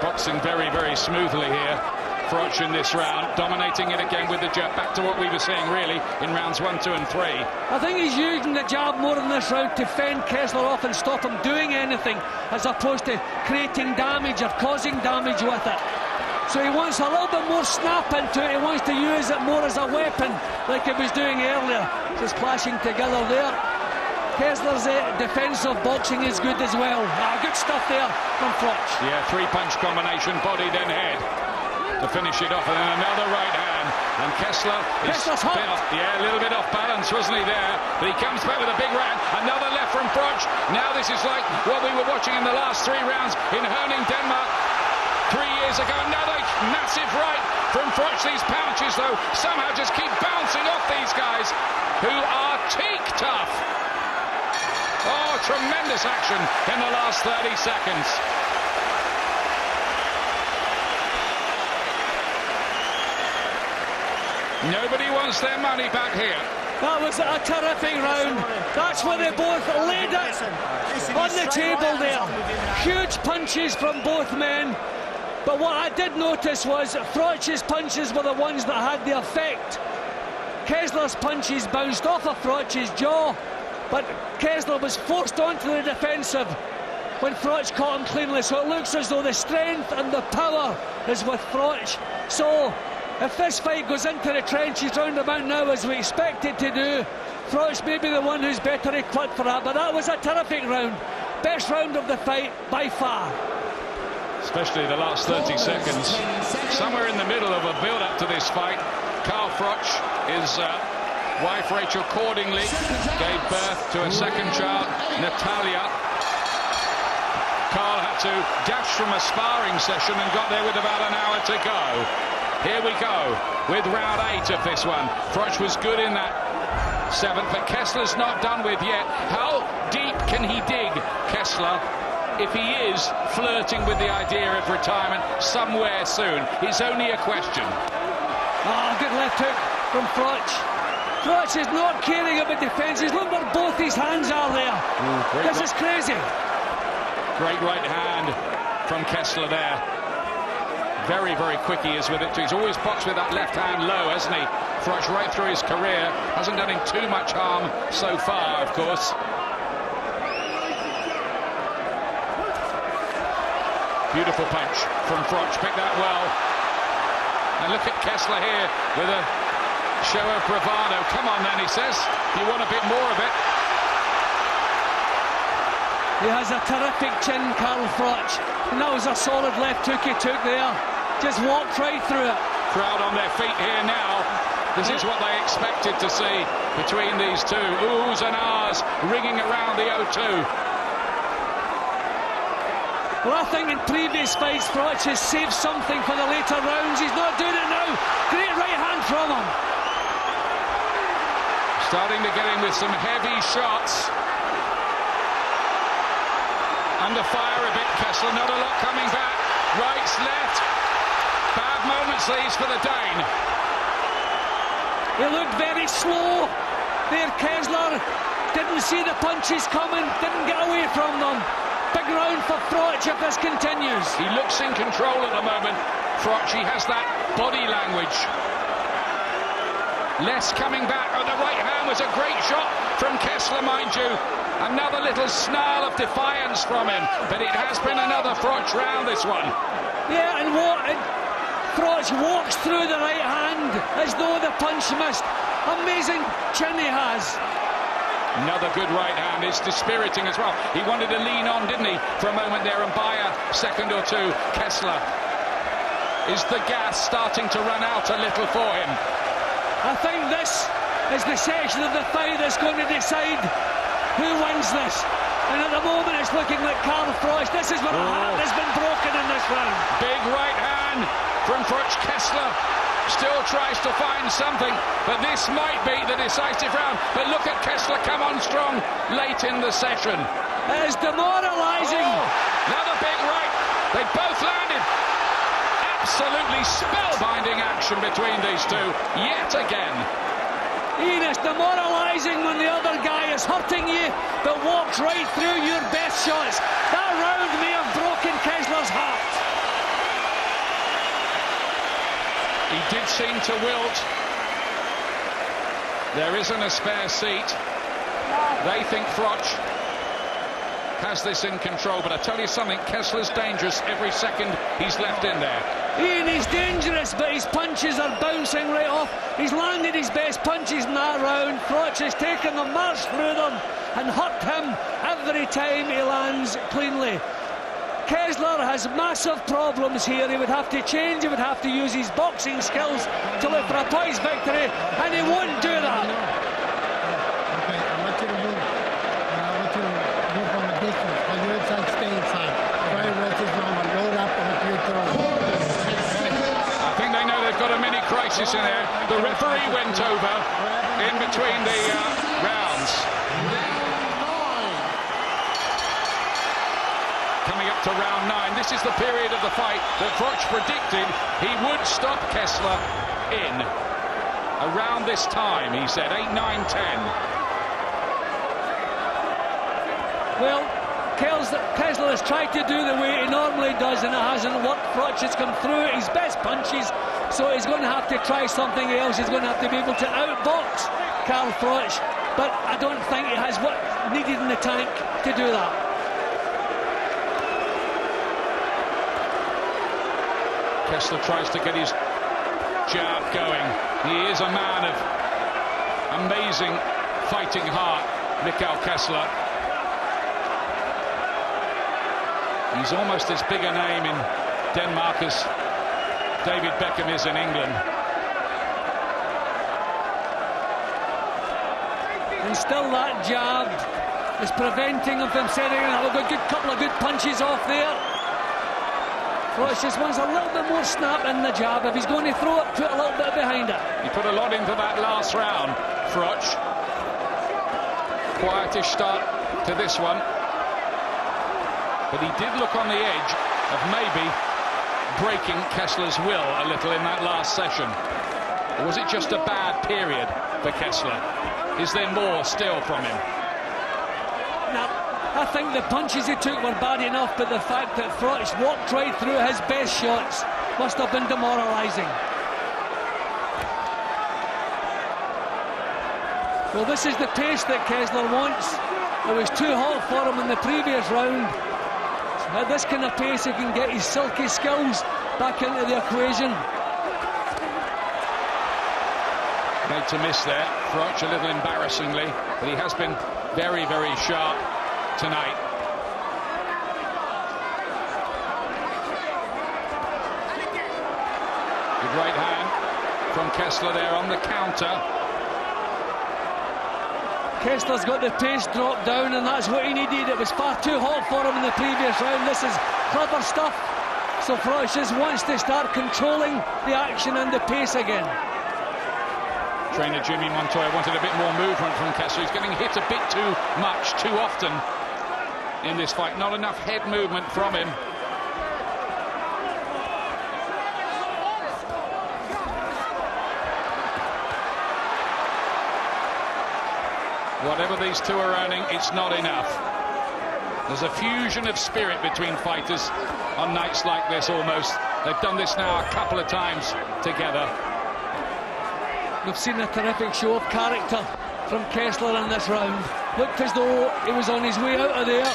Boxing very, very smoothly here. Froch in this round, dominating it again with the jab. Back to what we were seeing, really, in rounds 1, 2 and 3. I think he's using the jab more in this round to fend Kessler off and stop him doing anything, as opposed to creating damage or causing damage with it. So he wants a little bit more snap into it. He wants to use it more as a weapon, like he was doing earlier. Just clashing together there. Kessler's defensive boxing is good as well. Good stuff there from Froch. Yeah, three-punch combination, body then head, to finish it off, and then another right hand. And Kessler's hot. A little bit off balance, wasn't he there? But he comes back with a big right hand. Another left from Froch. Now this is like what we were watching in the last 3 rounds in Herning, Denmark 3 years ago. Another massive right from Froch. These punches, though, somehow just keep bouncing off these guys who are teak tough. Oh, tremendous action in the last 30 seconds. Nobody wants their money back here. That was a terrific round. That's where they both laid it on the table there. Huge punches from both men. But what I did notice was Froch's punches were the ones that had the effect. Kessler's punches bounced off of Froch's jaw, but Kessler was forced onto the defensive when Froch caught him cleanly. So it looks as though the strength and the power is with Froch. So if this fight goes into the trenches round about now, as we expect it to do, Froch may be the one who's better equipped for that. But that was a terrific round. Best round of the fight by far. Especially the last 30 seconds. Somewhere in the middle of a build-up to this fight, Carl Froch, his wife Rachel Cordingley, gave birth to a second child, Natalia. Carl had to dash from a sparring session and got there with about an hour to go. Here we go with round 8 of this one. Froch was good in that 7th, but Kessler's not done with yet. How deep can he dig, Kessler, if he is flirting with the idea of retirement somewhere soon? It's only a question. Good left hook from Froch. Froch is not caring about defences. Look where both his hands are there. This is crazy. Great right hand from Kessler there. Very, very quick he is with it. He's always boxed with that left hand low, hasn't he? Froch right through his career. Hasn't done him too much harm so far, of course. Beautiful punch from Froch. Picked that well. And look at Kessler here with a show of bravado. Come on then, he says. You want a bit more of it. He has a terrific chin, Carl Froch. And that was a solid left hook he took there. Just walked right through it. Crowd on their feet here now. This is what they expected to see between these two. Oohs and ahs ringing around the O2. Well, I think in previous fights, Froch has saved something for the later rounds. He's not doing it now. Great right hand from him. Starting to get in with some heavy shots. Under fire a bit, Kessler. Not a lot coming back. Rights, left. Bad moments these for the Dane. He looked very slow there, Kessler. Didn't see the punches coming. Didn't get away from them. Big round for Froch if this continues. He looks in control at the moment. Froch, he has that body language. Less coming back. Oh, the right hand was a great shot from Kessler, mind you. Another little snarl of defiance from him. But it has been another Froch round, this one. Yeah, and Froch walks through the right hand as though the punch missed. Amazing chin he has. Another good right hand. It's dispiriting as well. He wanted to lean on, didn't he, for a moment there and buy a second or two. Kessler, is the gas starting to run out a little for him? I think this is the section of the fight that's going to decide who wins this. And at the moment it's looking like Carl Froch. This is where a heart has been broken in this round. Big right hand from Froch. Kessler still tries to find something, but this might be the decisive round. But look at Kessler come on strong late in the session. It is demoralising. Another big right. They both landed. Absolutely spellbinding action between these two yet again. Ian, it's demoralising when the other guy is hurting you but walks right through your best shots. That round may have broken Kessler's heart. He did seem to wilt. There isn't a spare seat. They think Froch has this in control, but I tell you something, Kessler's dangerous every second he's left in there. Ian, he's dangerous, but his punches are bouncing right off. He's landed his best punches in that round. Froch has taken them, marched through them, and hurt him every time he lands cleanly. Kessler has massive problems here. He would have to change, he would have to use his boxing skills to look for a poised victory, and he won't do that. Okay, I want you to move. I want you to move from a distance. When you're inside, stay inside. Try to rest his arm and load up on your throw. I think they know they've got a mini crisis in there. The referee went over in between the rounds. Coming up to round 9, this is the period of the fight that Froch predicted he would stop Kessler in. Around this time, he said, 8, 9, 10. Well, Kessler has tried to do the way he normally does, and it hasn't worked. Froch has come through his best punches, so he's going to have to try something else. He's going to have to be able to outbox Karl Froch, but I don't think he has what needed in the tank to do that. Kessler tries to get his jab going. He is a man of amazing fighting heart, Mikkel Kessler. He's almost as big a name in Denmark as David Beckham is in England. And still that jab is preventing him from setting up a good couple of good punches off there. Froch just wants a little bit more snap in the jab. If he's going to throw it, put a little bit behind it. He put a lot into that last round, Froch. Quietish start to this one. But he did look on the edge of maybe breaking Kessler's will a little in that last session. Or was it just a bad period for Kessler? Is there more still from him? Now, I think the punches he took were bad enough, but the fact that Froch walked right through his best shots must have been demoralising. Well, this is the pace that Kessler wants. It was too hot for him in the previous round. At this kind of pace, he can get his silky skills back into the equation. Made to miss there, Froch a little embarrassingly, but he has been very, very sharp tonight. Good right hand from Kessler there on the counter. Kessler's got the pace dropped down, and that's what he needed. It was far too hot for him in the previous round. This is clever stuff. So Froch just wants to start controlling the action and the pace again. Trainer Jimmy Montoya wanted a bit more movement from Kessler. He's getting hit a bit too much, too often in this fight. Not enough head movement from him. Whatever these two are earning, it's not enough. There's a fusion of spirit between fighters on nights like this almost. They've done this now a couple of times together. We've seen a terrific show of character from Kessler in this round. Looked as though he was on his way out of there.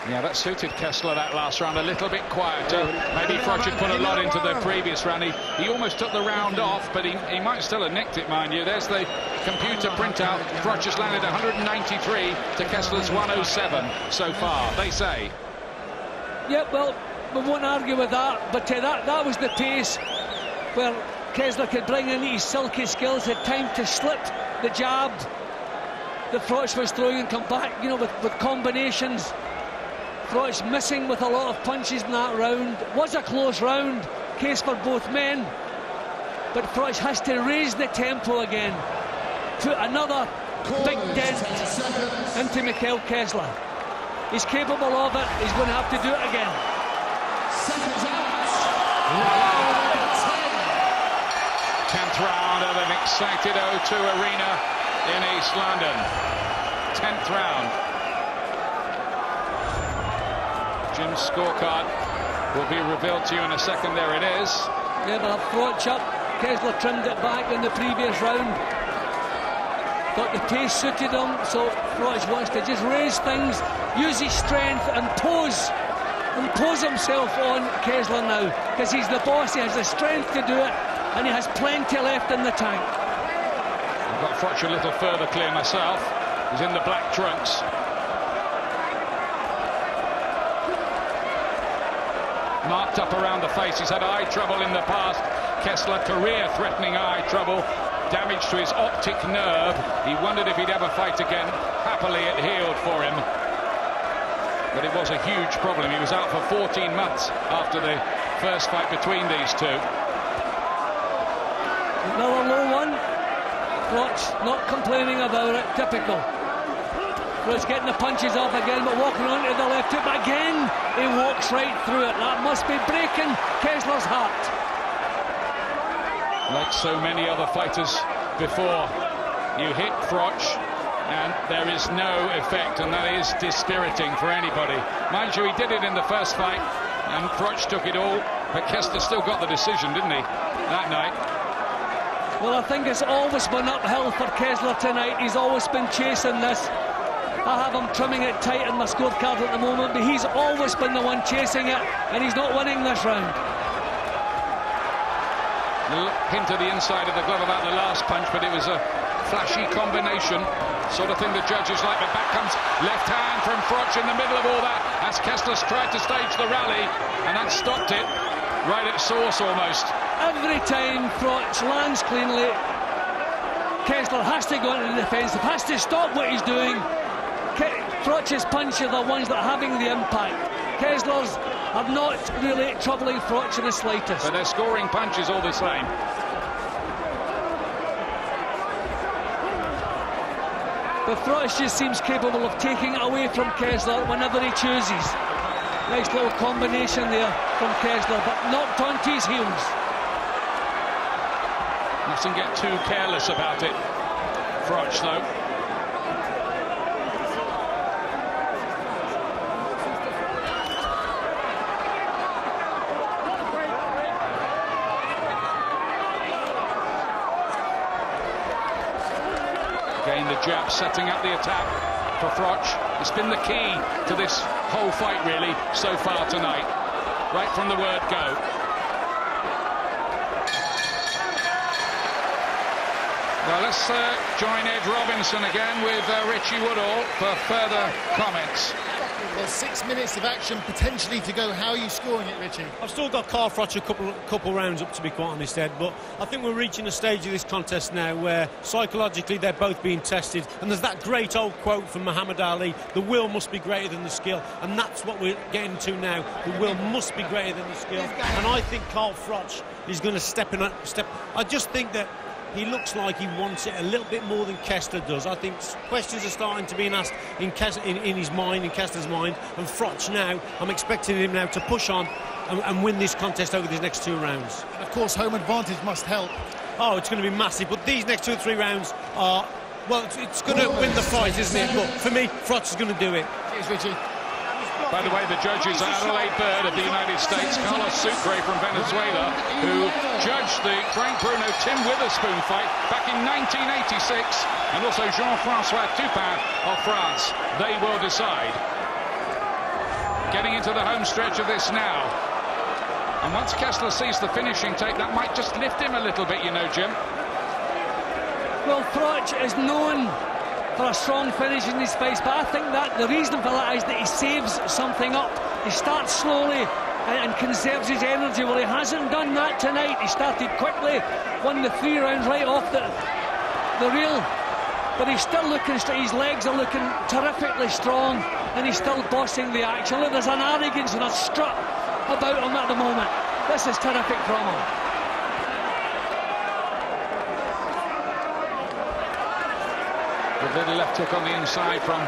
Yeah, that suited Kessler that last round, a little bit quieter. Maybe Froch had put a lot into the previous round. He almost took the round off, but he might still have nicked it, mind you. There's the computer printout. Froch has landed 193 to Kessler's 107 so far, they say. Yeah, well, we won't argue with that, but that was the pace where Kessler could bring in his silky skills, had time to slip the jab that Froch was throwing and come back, you know, with combinations. Froch missing with a lot of punches in that round. It was a close round, case for both men, but Froch has to raise the tempo again, put another big dent into Mikkel Kessler. He's capable of it. He's going to have to do it again. 10th round of an excited O2 arena in East London. 10th round. Jim's scorecard will be revealed to you in a second. There it is. Yeah, but Froch up. Kessler trimmed it back in the previous round. Thought the pace suited him, so Froch wants to just raise things, use his strength and impose himself on Kessler now, because he's the boss, he has the strength to do it, and he has plenty left in the tank. I've got Froch a little further clear myself. He's in the black trunks. Marked up around the face. He's had eye trouble in the past. Kessler, career-threatening eye trouble. Damage to his optic nerve. He wondered if he'd ever fight again. Happily, it healed for him. But it was a huge problem. He was out for 14 months after the first fight between these two. Another low one. Froch not complaining about it. Typical. Froch getting the punches off again, but walking onto the left hook. But again, he walks right through it. That must be breaking Kessler's heart. Like so many other fighters before, you hit Froch and there is no effect, and that is dispiriting for anybody. Mind you, he did it in the first fight and Froch took it all, but Kessler still got the decision, didn't he, that night? Well, I think it's always been uphill for Kessler tonight. He's always been chasing this. I have him trimming it tight in my scorecard at the moment, but he's always been the one chasing it, and he's not winning this round. Hint to the inside of the glove about the last punch, but it was a flashy combination, sort of thing the judges like. But back comes left hand from Froch in the middle of all that, as Kessler's tried to stage the rally, and that stopped it right at source almost. Every time Froch lands cleanly, Kessler has to go into the defensive, has to stop what he's doing. Froch's punches are the ones that are having the impact. Kessler's are not really troubling Froch in the slightest. But they're scoring punches all the same. But Froch just seems capable of taking it away from Kessler whenever he chooses. Nice little combination there from Kessler, but knocked onto his heels. Mustn't get too careless about it, Froch, though. Again, the jab setting up the attack for Froch. It's been the key to this whole fight, really, so far tonight. Right from the word go. Well, let's join Ed Robinson again with Richie Woodall for further comments. Well, 6 minutes of action potentially to go. How are you scoring it, Richie? I've still got Carl Froch a couple rounds up, to be quite honest, Ed, but I think we're reaching a stage of this contest now where psychologically they're both being tested, and there's that great old quote from Muhammad Ali: the will must be greater than the skill, and that's what we're getting to now. The will must be greater than the skill, and I think Carl Froch is going to step. I just think that he looks like he wants it a little bit more than Kessler does. I think questions are starting to be asked in his mind, in Kessler's mind, and Froch now, I'm expecting him now to push on and win this contest over these next 2 rounds. And of course, home advantage must help. Oh, it's going to be massive, but these next 2 or 3 rounds are, well, it's going to win the fight, isn't it? But for me, Froch is going to do it. Cheers, Richie. By the way, the judges are Adelaide Bird of the United States, Carlos Sucre from Venezuela, who judged the Frank Bruno-Tim Witherspoon fight back in 1986, and also Jean-Francois Toupin of France. They will decide. Getting into the home stretch of this now. And once Kessler sees the finishing tape, that might just lift him a little bit, you know, Jim. Well, Froch is known for a strong finish in his fights, but I think that the reason for that is that he saves something up. He starts slowly and conserves his energy. Well, he hasn't done that tonight. He started quickly, won the 3 rounds right off the reel, but he's still looking straight. His legs are looking terrifically strong, and he's still bossing the action. Look, there's an arrogance and a strut about him at the moment. This is terrific from him. With little left hook on the inside from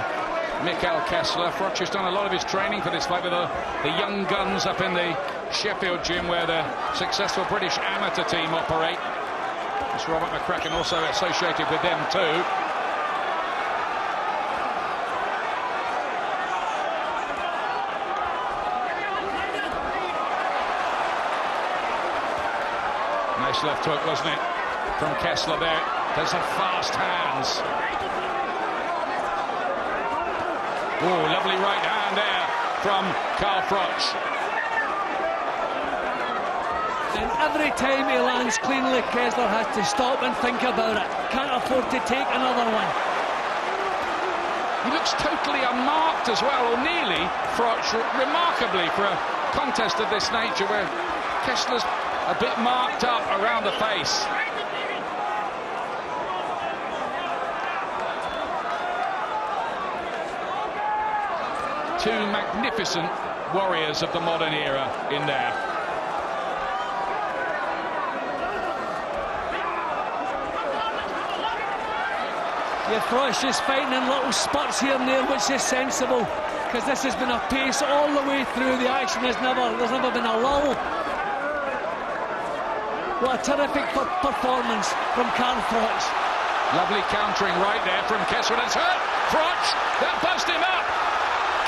Mikkel Kessler. Froch has done a lot of his training for this fight with the young guns up in the Sheffield gym where the successful British amateur team operate. It's Robert McCracken also associated with them too. Nice left hook, wasn't it, from Kessler there. There's some fast hands. Oh, lovely right hand there from Froch. And every time he lands cleanly, Kessler has to stop and think about it. Can't afford to take another one. He looks totally unmarked as well, or nearly, Froch, remarkably for a contest of this nature where Kessler's a bit marked up around the face. Two magnificent warriors of the modern era in there. Yeah, Froch just fighting in little spots here and there, which is sensible, because this has been a pace all the way through. The action there's never been a lull. What a terrific performance from Froch. Lovely countering right there from Kessler. It's hurt Froch. That buzzed him up.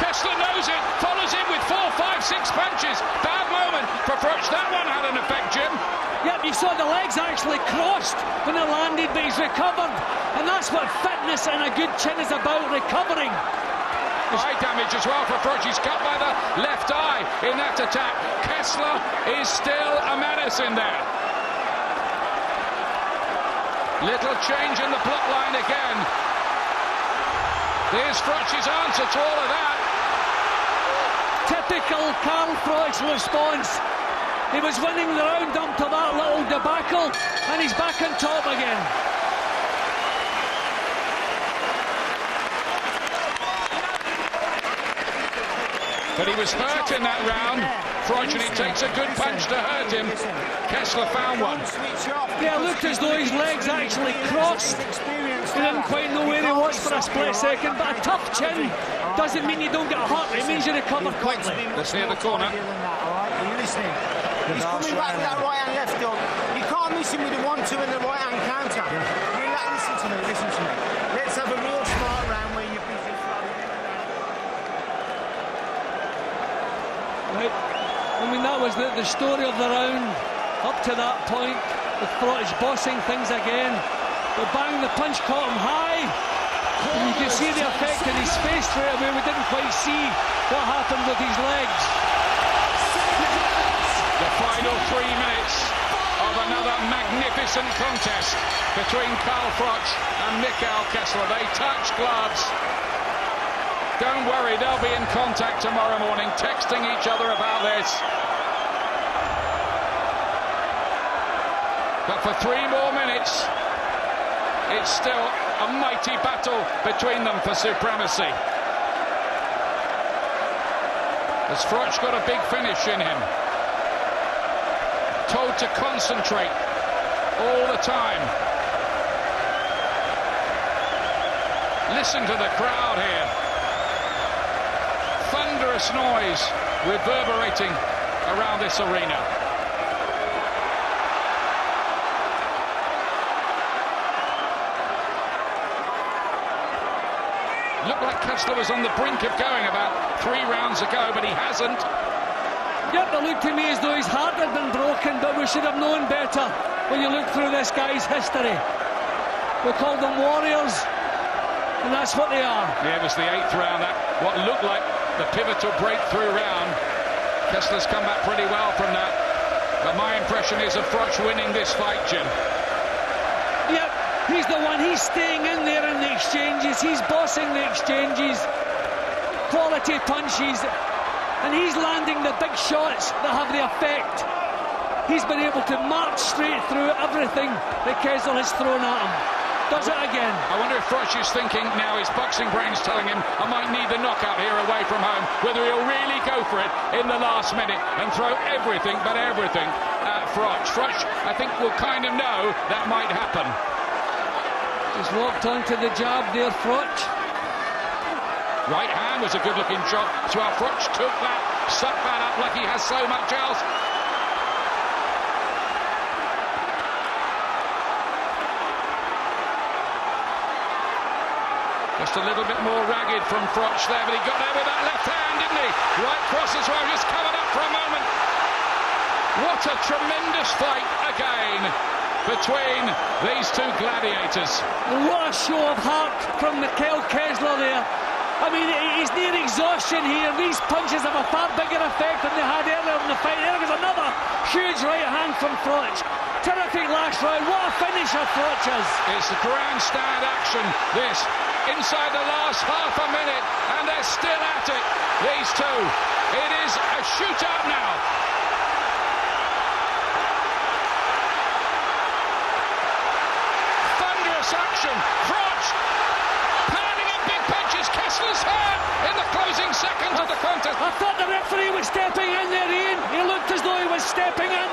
Kessler knows it, follows him with 4, 5, 6 punches. Bad moment for Froch. That one had an effect, Jim. Yep, you saw the legs actually crossed when it landed, but he's recovered. And that's what fitness and a good chin is about, recovering. Eye damage as well for Froch. He's cut by the left eye in that attack. Kessler is still a menace in there. Little change in the plot line again. There's Froch's answer to all of that. Typical Froch response. He was winning the round up to that little debacle, and he's back on top again. But he was hurt in that round, Froch, and he takes a good punch to hurt him. Kessler found one. Yeah, it looked as though his legs actually crossed. He didn't quite know where he was for a split second, but a tough chin doesn't mean you don't get hurt, it means you recover quickly. Let's hear the corner. Are you listening? He's coming back with that right hand left hook. You can't miss him with the 1-2 and the right hand counter. Listen to me, listen to me. Let's have a real smart round where you're busy flowing in and out. Right. I mean, that was the story of the round up to that point, with Froch bossing things again. But bang, the punch caught him high. And you can see the effect in his face straight away. We didn't quite see what happened with his legs. The final 3 minutes of another magnificent contest between Froch and Mikkel Kessler. They touch gloves. Don't worry, they'll be in contact tomorrow morning, texting each other about this. But for 3 more minutes, it's still a mighty battle between them for supremacy. Has Froch got a big finish in him? Told to concentrate all the time. Listen to the crowd here. Thunderous noise reverberating around this arena. Looked like Kessler was on the brink of going about 3 rounds ago, but he hasn't. Yep, it looked to me as though his heart had been broken, but we should have known better when you look through this guy's history. We called them warriors, and that's what they are. Yeah, it was the 8th round, that what looked like the pivotal breakthrough round. Kessler's come back pretty well from that. But my impression is of Froch winning this fight, Jim. Yep, he's the one. He's staying in there in the exchanges. He's bossing the exchanges. Quality punches. And he's landing the big shots that have the effect. He's been able to march straight through everything that Kessler has thrown at him. Does it again. I wonder if Froch is thinking now his boxing brain's telling him I might need the knockout here away from home, whether he'll really go for it in the last minute and throw everything but everything at Froch. Froch, I think, will kind of know that might happen. Just walked onto the jab there, Froch. Right hand was a good-looking shot as well. Froch took that, sucked that up like he has so much else. Just a little bit more ragged from Froch there, but he got there with that left hand, didn't he? Right cross as well, just covered up for a moment. What a tremendous fight again between these two gladiators. And what a show of heart from Mikkel Kessler there. I mean, he's near exhaustion here. These punches have a far bigger effect than they had earlier in the fight. There was another huge right hand from Froch. Terrific last round. What a finisher Froch is. It's the grandstand action, this, inside the last half a minute, and they're still at it, these two. It is a shootout now. Action. Froch pounding in big punches. Kessler's hurt in the closing seconds of the contest. I thought the referee was stepping in there, Ian. He looked as though he was stepping in.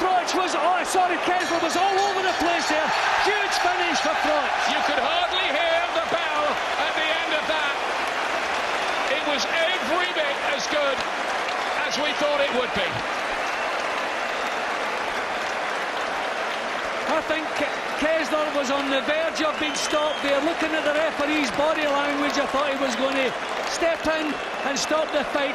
Froch was, Kessler was all over the place there. Huge finish for Froch. You could hardly hear the bell at the end of that. It was every bit as good as we thought it would be. I think Kessler was on the verge of being stopped there. Looking at the referee's body language, I thought he was going to step in and stop the fight.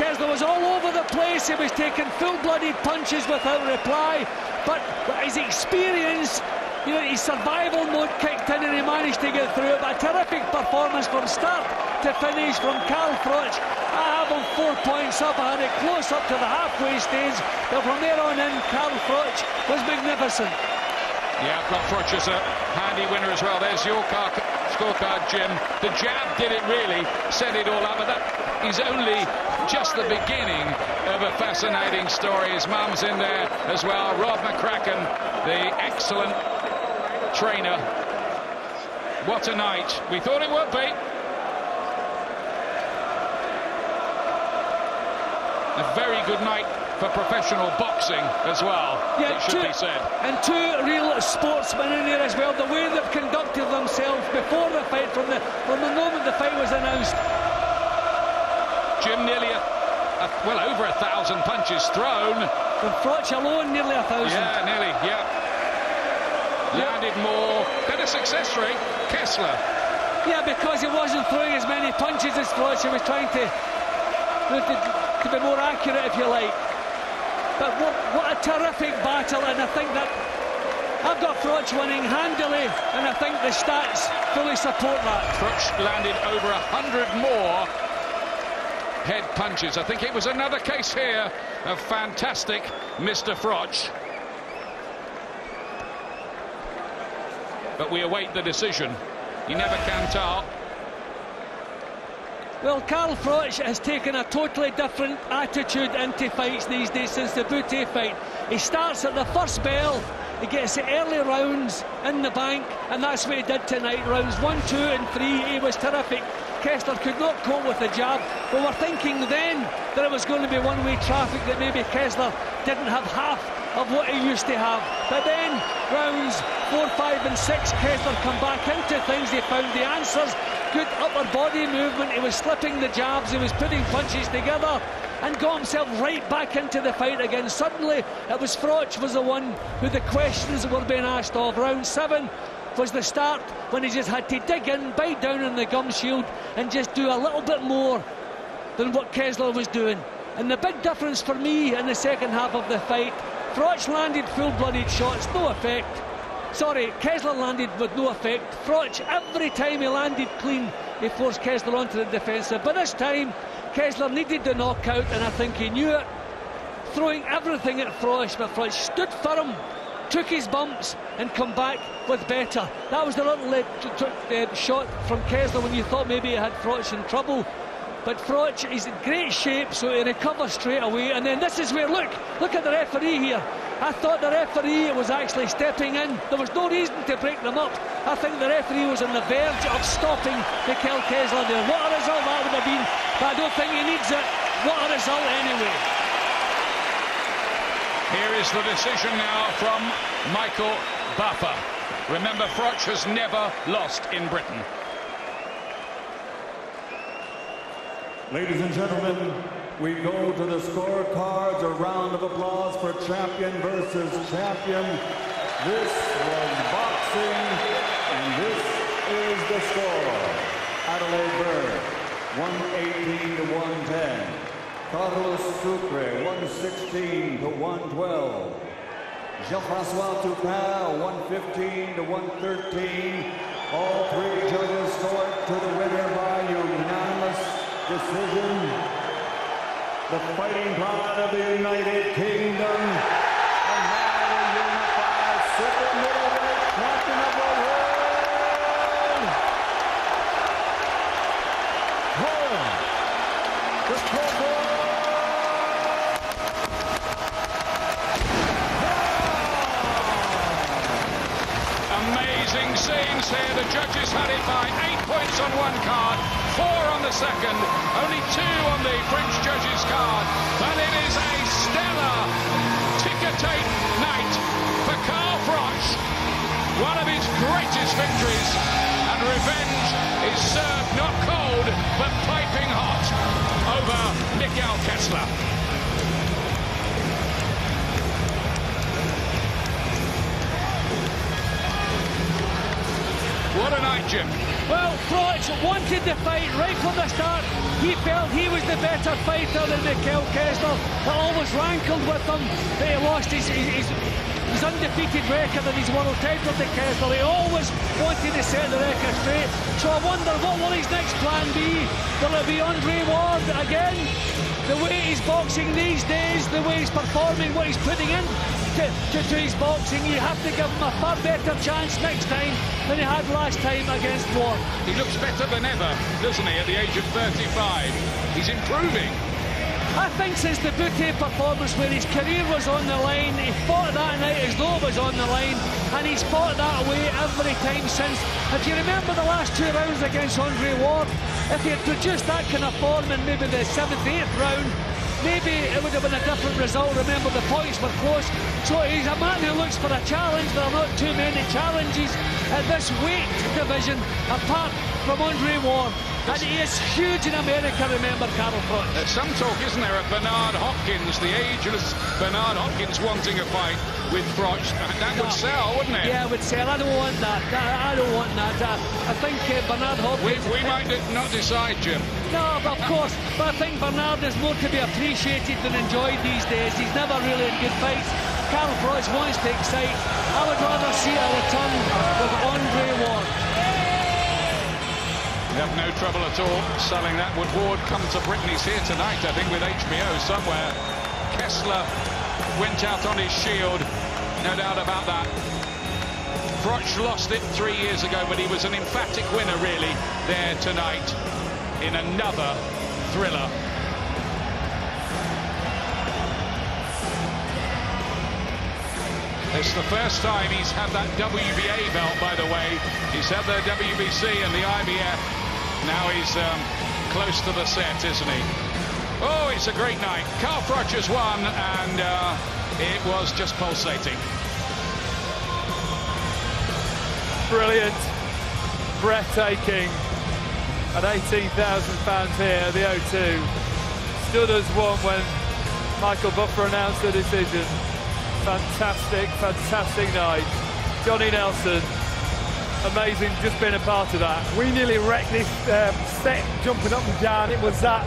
Kessler was all over the place. He was taking full-blooded punches without reply. But his experience, his survival mode kicked in and he managed to get through it. But a terrific performance from start to finish from Karl Froch. I have him 4 points up. I had it close up to the halfway stage. But from there on in, Karl Froch was magnificent. Yeah, I've got Froch as a handy winner as well. There's your scorecard, Jim. The jab did it really, set it all up, but that is only just the beginning of a fascinating story. His mum's in there as well. Rob McCracken, the excellent trainer. What a night. We thought it would be. A very good night for professional boxing as well, yeah, it should be said. And two real sportsmen in there as well. The way they've conducted themselves before the fight, from the moment the fight was announced. Jim, nearly well over 1,000 punches thrown. From Froch alone, nearly 1,000. Yeah, nearly, yeah. Landed more. Better success rate, Kessler. Yeah, because he wasn't throwing as many punches as Froch. He was trying to be more accurate, if you like. But what a terrific battle, and I think that I've got Froch winning handily, and I think the stats fully support that. Froch landed over 100 more head punches. I think it was another case here of fantastic Mr. Froch. But we await the decision. You never can tell. Well, Karl Froch has taken a totally different attitude into fights these days since the Boutte fight. He starts at the first bell, he gets the early rounds in the bank, and that's what he did tonight. Rounds 1, 2 and 3, he was terrific. Kessler could not cope with the jab. We were thinking then that it was going to be one-way traffic, that maybe Kessler didn't have half of what he used to have. But then rounds 4, 5 and 6, Kessler come back into things. He found the answers. Good upper body movement. He was slipping the jabs. He was putting punches together and got himself right back into the fight again. Suddenly it was Froch was the one who the questions were being asked of. Round 7 was the start when he just had to dig in, bite down on the gum shield and just do a little bit more than what Kessler was doing. And the big difference for me in the second half of the fight, Froch landed full-blooded shots, no effect. Sorry, Kessler landed with no effect. Froch, every time he landed clean, he forced Kessler onto the defensive. But this time, Kessler needed the knockout, and I think he knew it. Throwing everything at Froch, but Froch stood firm, took his bumps, and come back with better. That was the little shot from Kessler when you thought maybe he had Froch in trouble. But Froch is in great shape, so he recovers straight away. And then this is where, look at the referee here. I thought the referee was actually stepping in. There was no reason to break them up. I think the referee was on the verge of stopping Mikkel Kessler there. What a result that would have been, but I don't think he needs it. What a result anyway. Here is the decision now from Michael Buffer. Remember, Froch has never lost in Britain. Ladies and gentlemen, we go to the scorecards. A round of applause for champion versus champion. This was boxing, and this is the score. Adelaide Bird, 118 to 110. Carlos Sucre, 116 to 112. Jean-François Toupin, 115 to 113. All three judges scored to the winner by unanimous decision. The Fighting Pride of the United Kingdom, and now the unified super middleweight champion of the world, the Cobra. Amazing scenes here. The judges had it by 8 points on one card, 4 on the second, only 2 on the French judges card. But it is a stellar ticker-tape night for Carl Froch. One of his greatest victories, and revenge is served not cold but piping hot over Mikkel Kessler. What a night, Jim. Well, Froch wanted the fight right from the start. He felt he was the better fighter than Mikkel Kessler. It always rankled with him that he lost his undefeated record and his world title to Kessler. He always wanted to set the record straight. So I wonder, what will his next plan be? Will it be Andre Ward again? The way he's boxing these days, the way he's performing, what he's putting in to his boxing, you have to give him a far better chance next time than he had last time against Ward. He looks better than ever, doesn't he, at the age of 35? He's improving. I think since the Butte performance where his career was on the line, he fought that night as though it was on the line, and he's fought that way every time since. If you remember the last 2 rounds against Andre Ward, if he had produced that kind of form in maybe the 7th, 8th round, maybe it would have been a different result. Remember, the points were close. So he's a man who looks for a challenge. There are not too many challenges at this weight division apart from Andre Ward. And he is huge in America, remember, Carl Froch. There's some talk, isn't there, of Bernard Hopkins, the ageless Bernard Hopkins wanting a fight with Froch. That would sell, wouldn't it? Yeah, it would sell. I don't want that. I don't want that. I think Bernard Hopkins... We might not decide, Jim. No, but of course. But I think Bernard is more to be appreciated than enjoyed these days. He's never really in good fights. Carl Froch wants to excite. I would rather see a return with Andre Ward. You have no trouble at all selling that. Would Ward come to Brittany's here tonight, I think, with HBO somewhere. Kessler went out on his shield, no doubt about that. Froch lost it 3 years ago, but he was an emphatic winner, really, there tonight in another thriller. It's the first time he's had that WBA belt, by the way. He's had the WBC and the IBF. Now he's close to the set, isn't he? Oh, it's a great night. Carl Froch has won, and it was just pulsating. Brilliant, breathtaking, and 18,000 fans here at the O2 stood as one when Michael Buffer announced the decision. Fantastic, fantastic night. Johnny Nelson, amazing just being a part of that. We nearly wrecked this set, jumping up and down. It was that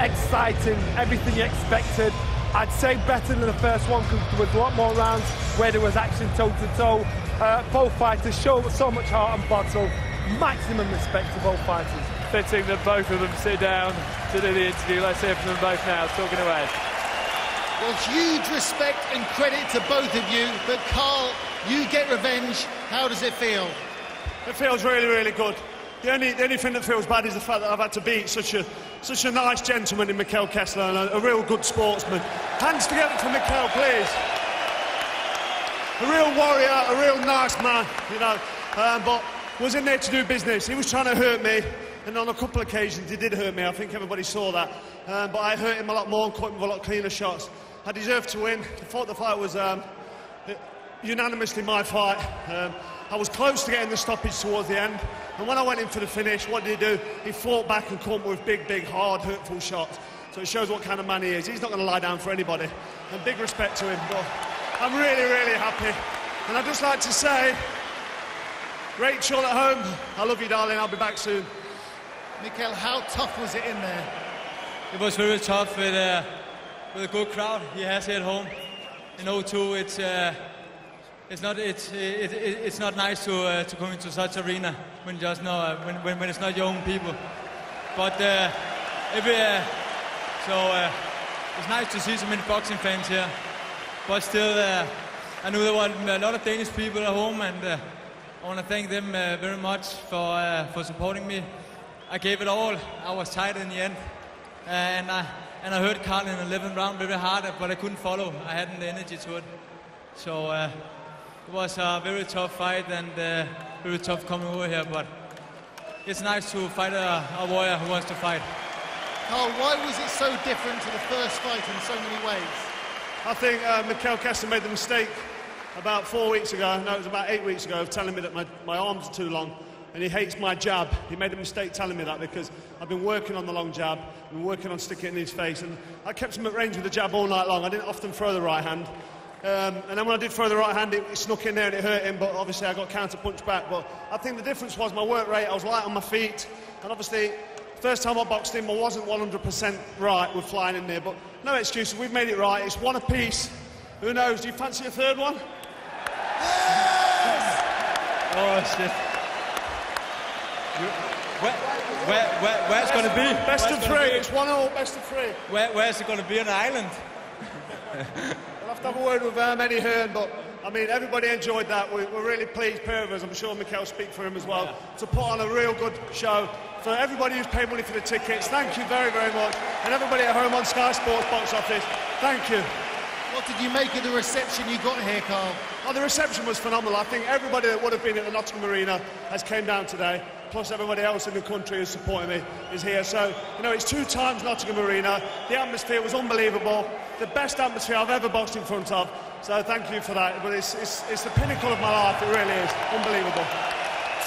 exciting, everything you expected. I'd say better than the first one because there was a lot more rounds where there was action toe-to-toe. Both fighters showed so much heart and battle. Maximum respect to both fighters. Fitting that both of them sit down to do the interview. Let's hear from them both now, talking away. Well, huge respect and credit to both of you, but Carl, you get revenge. How does it feel? It feels really, really good. The only thing that feels bad is the fact that I've had to beat such a nice gentleman in Mikkel Kessler and a real good sportsman. Hands together for Mikkel, please. A real warrior, a real nice man, you know, but was in there to do business. He was trying to hurt me, and on a couple of occasions he did hurt me. I think everybody saw that. But I hurt him a lot more and caught him with a lot cleaner shots. I deserved to win. The fight was unanimously my fight. I was close to getting the stoppage towards the end, and when I went in for the finish, what did he do? He fought back and caught me with big, hard, hurtful shots. So it shows what kind of man he is. He's not going to lie down for anybody, and big respect to him. But I'm really, really happy. And I'd just like to say, Rachel at home, I love you, darling. I'll be back soon. Mikkel, how tough was it in there? it was very tough with a good crowd he has here at home. In O2, it's not nice to come into such arena when just when it's not your own people. But it's nice to see so many boxing fans here. But still, I knew there were a lot of Danish people at home, and I want to thank them very much for supporting me. I gave it all. I was tired in the end, and I hurt Carl in the 11th round very hard, but I couldn't follow. I hadn't the energy to it. So it was a very tough fight and very tough coming over here. But it's nice to fight a warrior who wants to fight. Carl, why was it so different to the first fight in so many ways? I think Mikkel Kessler made the mistake about 4 weeks ago, no, it was about 8 weeks ago, of telling me that my arms are too long, and he hates my jab. He made a mistake telling me that because I've been working on the long jab, been working on sticking it in his face, and I kept him at range with the jab all night long. I didn't often throw the right hand. And then when I did throw the right hand, it snuck in there and it hurt him, but obviously I got counter-punched back. But I think the difference was my work rate. I was light on my feet, and obviously first time I boxed him, I wasn't 100% right with flying in there, but no excuses, we've made it right. It's one apiece. Who knows, do you fancy a third one? Yes! Oh, shit. Where's it going to be? Best of three, it's 1-1, best of three. Where's it going to be, on an island? We'll have to have a word with Eddie Hearn, but I mean, everybody enjoyed that. We're really pleased, pair of us. I'm sure Mikkel will speak for him as well, to put on a real good show. For everybody who's paid money for the tickets, thank you very, very much. And everybody at home on Sky Sports box office, thank you. What did you make of the reception you got here, Carl? Oh, the reception was phenomenal. I think everybody that would have been at the Nottingham Arena has came down today, plus everybody else in the country who's supporting me is here. So, you know, it's 2 times Nottingham Arena. The atmosphere was unbelievable. The best atmosphere I've ever boxed in front of. So thank you for that. But it's the pinnacle of my life. It really is. Unbelievable.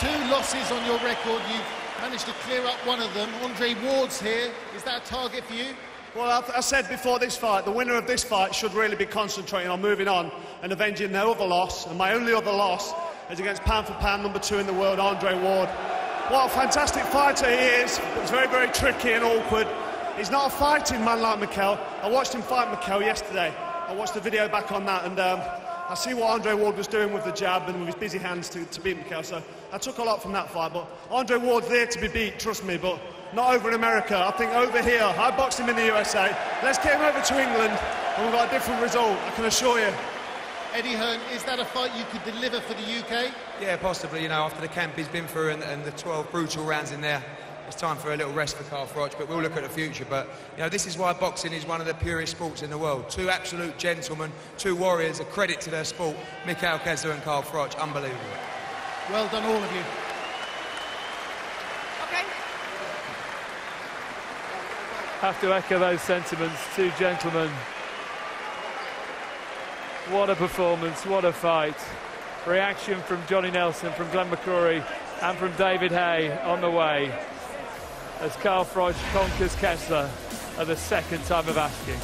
2 losses on your record. You've managed to clear up one of them. Andre Ward's here. Is that a target for you? Well, I said before this fight, the winner of this fight should really be concentrating on moving on and avenging their other loss. And my only other loss is against pound for pound number 2 in the world, Andre Ward. What a fantastic fighter he is. It's very, very tricky and awkward. He's not a fighting man like Mikkel. I watched him fight Mikkel yesterday. I watched the video back on that, and I see what Andre Ward was doing with the jab and with his busy hands to beat Mikkel. So I took a lot from that fight. But Andre Ward's there to be beat, trust me, but not over in America. I think over here, I boxed him in the USA. Let's get him over to England, and we've got a different result, I can assure you. Eddie Hearn, is that a fight you could deliver for the UK? Yeah, possibly. You know, after the camp he's been through and the 12 brutal rounds in there, it's time for a little rest for Carl Froch, but we'll look at the future. But, you know, this is why boxing is one of the purest sports in the world. 2 absolute gentlemen, 2 warriors, a credit to their sport, Mikkel Kessler and Carl Froch. Unbelievable. Well done, all of you. Okay. Have to echo those sentiments. 2 gentlemen. What a performance, what a fight. Reaction from Johnny Nelson, from Glenn McCrory and from David Hay on the way as Carl Froch conquers Kessler at the second time of asking.